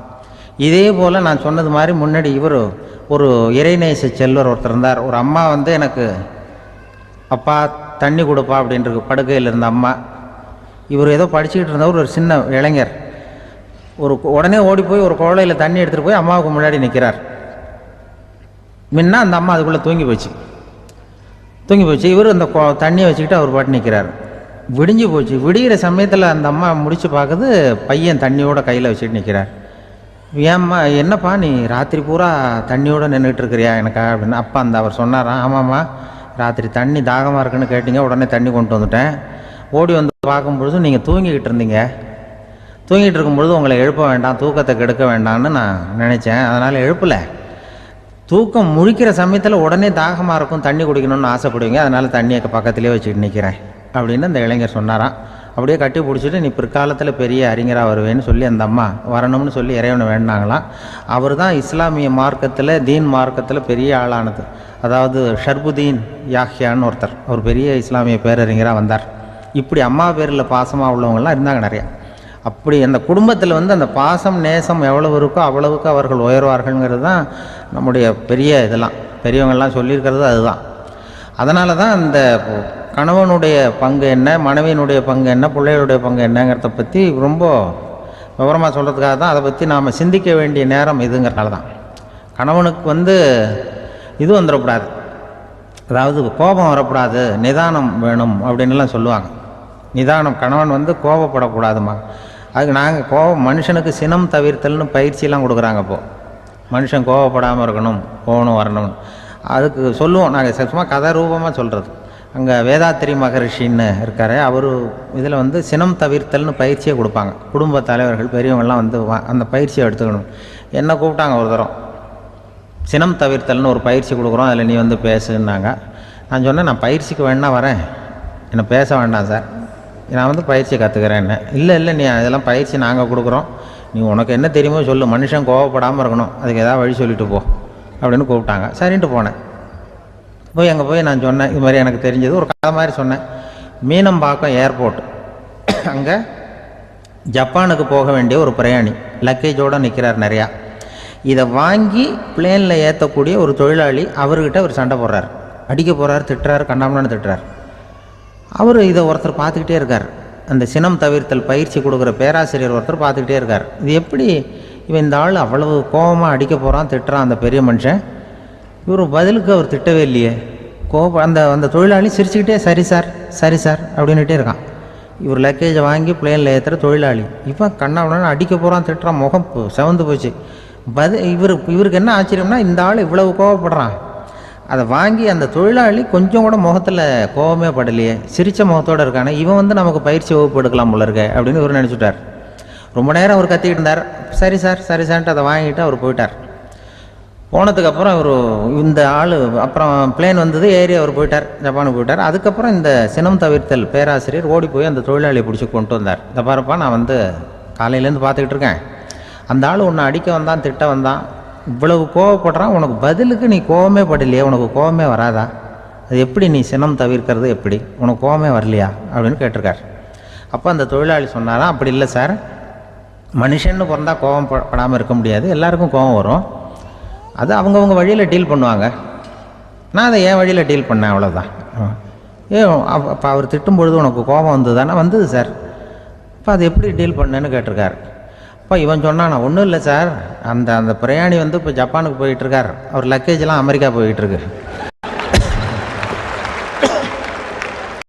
இதே போல் நான் சொன்னது மாதிரி முன்னாடி இவர் ஒரு இறைநேச செல்வர் ஒருத்தர் இருந்தார். ஒரு அம்மா வந்து எனக்கு அப்பா தண்ணி கொடுப்பா அப்படின்ட்டு படுக்கையில் இருந்த அம்மா. இவர் ஏதோ படிச்சுக்கிட்டு இருந்தவர், ஒரு சின்ன இளைஞர் உடனே ஓடி போய் ஒரு குவளையில் தண்ணி எடுத்துகிட்டு போய் அம்மாவுக்கு முன்னாடி நிற்கிறார். முன்னா அந்த அம்மா அதுக்குள்ளே தூங்கி போச்சு. இவர் அந்த தண்ணியை வச்சுக்கிட்டு அவர் பாட்டு நிற்கிறார். விடிஞ்சு போச்சு. விடிகிற சமயத்தில் அந்த அம்மா முடிச்சு பார்க்குது, பையன் தண்ணியோட கையில் வச்சுட்டு நிற்கிறார். ஏம்மா என்னப்பா நீ ராத்திரி பூரா தண்ணியோடு நின்றுட்டு இருக்கிறியா எனக்கா அப்படின்னு. அப்பா அவர் சொன்னாராம், ஆமாம்மா ராத்திரி தண்ணி தாகமாக இருக்குன்னு கேட்டிங்க, உடனே தண்ணி கொண்டு வந்துட்டேன், ஓடி வந்து பார்க்கும்பொழுது நீங்கள் தூங்கிக்கிட்டு இருந்தீங்க, தூங்கிட்டு இருக்கும்பொழுது உங்களை எழுப்ப வேண்டாம், தூக்கத்தை கெடுக்க வேண்டாம்னு நான் நினச்சேன், அதனால் எழுப்பலை. தூக்கம் முழிக்கிற சமயத்தில் உடனே தாகமாக இருக்கும், தண்ணி குடிக்கணும்னு ஆசைப்படுவீங்க, அதனால் தண்ணியை பக்கத்துலேயே வச்சுக்கிட்டு நிற்கிறேன் அப்படின்னு அந்த இளைஞர் சொன்னாராம். அப்படியே கட்டி பிடிச்சிட்டு நீ பிற்காலத்தில் பெரிய அறிஞராக வருவேன்னு சொல்லி அந்த அம்மா வரணும்னு சொல்லி இறைவனை வேண்டாங்களாம். அவர் தான் இஸ்லாமிய மார்க்கத்தில், தீன் மார்க்கத்தில் பெரிய ஆளானது. அதாவது ஷர்புதீன் யாஹ்யான்னு ஒருத்தர், அவர் பெரிய இஸ்லாமிய பேரறிஞராக வந்தார். இப்படி அம்மா பேரில் பாசமாக உள்ளவங்கள்லாம் இருந்தாங்க நிறையா. அப்படி அந்த குடும்பத்தில் வந்து அந்த பாசம் நேசம் எவ்வளவு இருக்கோ அவ்வளவுக்கு அவர்கள் உயர்வார்கள்ங்கிறது தான் நம்முடைய பெரிய இதெல்லாம் பெரியவங்கள்லாம் சொல்லியிருக்கிறது அதுதான். அதனால தான் அந்த கணவனுடைய பங்கு என்ன, மனைவியினுடைய பங்கு என்ன, பிள்ளைகளுடைய பங்கு என்னங்கிறத பற்றி ரொம்ப விவரமாக சொல்கிறதுக்காக தான் அதை பற்றி நாம் சிந்திக்க வேண்டிய நேரம் இதுங்கிறனால தான். கணவனுக்கு வந்து இது வந்துடக்கூடாது, அதாவது கோபம் வரக்கூடாது, நிதானம் வேணும் அப்படின்லாம் சொல்லுவாங்க. நிதானம், கணவன் வந்து கோபப்படக்கூடாதுமா. அதுக்கு நாங்கள் மனுஷனுக்கு சினம் தவிர்த்தல்னு பயிற்சியெல்லாம் கொடுக்குறாங்க. இப்போது மனுஷன் கோபப்படாமல் இருக்கணும், போகணும் வரணும், அதுக்கு சொல்லுவோம் நாங்கள். சும்மா கதை ரூபமாக சொல்கிறது. அங்கே வேதாத்திரி மகரிஷின்னு இருக்கார், அவர் இதில் வந்து சினம் தவிர்த்தல்னு பயிற்சியை கொடுப்பாங்க. குடும்ப தலைவர்கள் பெரியவங்கள்லாம் வந்து அந்த பயிற்சியை எடுத்துக்கணும். என்ன கூப்பிட்டாங்க ஒரு தரம், சினம் தவிர்த்தல்னு ஒரு பயிற்சி கொடுக்குறோம், அதில் நீ வந்து பேசுன்னாங்க. நான் சொன்னேன், நான் பயிற்சிக்கு வேணா வரேன், என்னை பேச வேண்டாம் சார், நான் வந்து பயிற்சி கற்றுக்கிறேன். என்ன இல்லை நீ அதெல்லாம் பயிற்சி நாங்கள் கொடுக்குறோம், நீ உனக்கு என்ன தெரியுமோ சொல்லு, மனுஷன் கோவப்படாமல் இருக்கணும், அதுக்கு ஏதாவது வழி சொல்லிட்டு போ அப்படின்னு கூப்பிட்டாங்க. சரின்ட்டு போனேன். போய் அங்கே போய் நான் சொன்னேன், இது மாதிரி எனக்கு தெரிஞ்சது ஒரு கதை மாதிரி சொன்னேன். மீனம்பாக்கம் ஏர்போர்ட், அங்கே ஜப்பானுக்கு போக வேண்டிய ஒரு பிரயாணி லக்கேஜோடு நிற்கிறார் நிறையா. இதை வாங்கி பிளேனில் ஏற்றக்கூடிய ஒரு தொழிலாளி, அவர்கிட்ட அவர் சண்டை போடுறார், அடிக்க போகிறார், திட்டுறாரு, கண்டாமலான்னு திட்டுறார். அவர் இதை ஒருத்தர் பார்த்துக்கிட்டே இருக்கார். அந்த சினம் தவிர்த்தல் பயிற்சி கொடுக்குற பேராசிரியர் ஒருத்தர் பார்த்துக்கிட்டே இருக்கார். இது எப்படி இவன் இந்த ஆள் அவ்வளவு கோபமாக அடிக்க போகிறான், திட்டுறான் அந்த பெரிய மனுஷன். இவர் பதிலுக்கு அவர் திட்டவே இல்லையே. அந்த அந்த தொழிலாளி சிரிச்சுக்கிட்டே சரி சார் சரி சார் அப்படின்னுட்டே இருக்கான். இவர் லக்கேஜை வாங்கி பிளேனில் ஏற்றுற தொழிலாளி இவன் கண்ணாவுடனே அடிக்க போகிறான், திட்டுறான், முகம் செவந்து போச்சு. இவருக்கு என்ன ஆச்சரியம்னா, இந்த ஆள் இவ்வளவு கோவப்படுறான், அதை வாங்கி அந்த தொழிலாளி கொஞ்சம் கூட முகத்தில் கோபமே படலையே, சிரித்த முகத்தோடு இருக்கானே, இவன் நமக்கு பயிற்சி வகுப்பு எடுக்கலாம் போல இருக்க அப்படின்னு இவர் நினச்சிட்டார். ரொம்ப நேரம் அவர் கத்திக்கிட்டு இருந்தார். சரி சார் சரி சார்ன்ட்டு அதை வாங்கிட்டு அவர் போயிட்டார். போனதுக்கப்புறம் அவர் இந்த ஆள் அப்புறம் பிளேன் வந்தது, ஏறி அவர் போயிட்டார், ஜப்பானுக்கு போயிட்டார். அதுக்கப்புறம் இந்த சினம் தவிர்த்தல் பேராசிரியர் ஓடி போய் அந்த தொழிலாளியை பிடிச்சி கொண்டு வந்தார். இந்த பாருப்பா, நான் காலையிலேருந்து பார்த்துக்கிட்டு இருக்கேன், அந்த ஆள் உன்னை அடிக்க வந்தான், திட்ட வந்தான், இவ்வளவு கோவப்படுறான், உனக்கு பதிலுக்கு நீ கோவமே படலையே, உனக்கு கோவமே வராதா, அது எப்படி நீ சினம் தவிர்க்கிறது, எப்படி உனக்கு கோவமே வரலையா அப்படின்னு கேட்டிருக்கார். அப்போ அந்த தொழிலாளி சொன்னாராம், அப்படி இல்லை சார், மனுஷன்னு பிறந்தால் கோவம் படாமல் இருக்க முடியாது, எல்லாருக்கும் கோவம் வரும், அது அவங்கவுங்க வழியில் டீல் பண்ணுவாங்க, நான் அதை என் வழியில் டீல் பண்ணேன், அவ்வளோதான். அப்போ அவர் திட்டும் பொழுது உனக்கு கோபம் வந்தது தானே? வந்தது சார். அப்போ அது எப்படி டீல் பண்ணேன்னு கேட்டிருக்கார். அப்போ இவன் சொன்னான், நான் ஒன்றும் இல்லை சார், அந்த பிரயாணி இப்போ ஜப்பானுக்கு போயிட்டுருக்கார், அவர் லக்கேஜெலாம் அமெரிக்கா போயிட்டுருக்கு.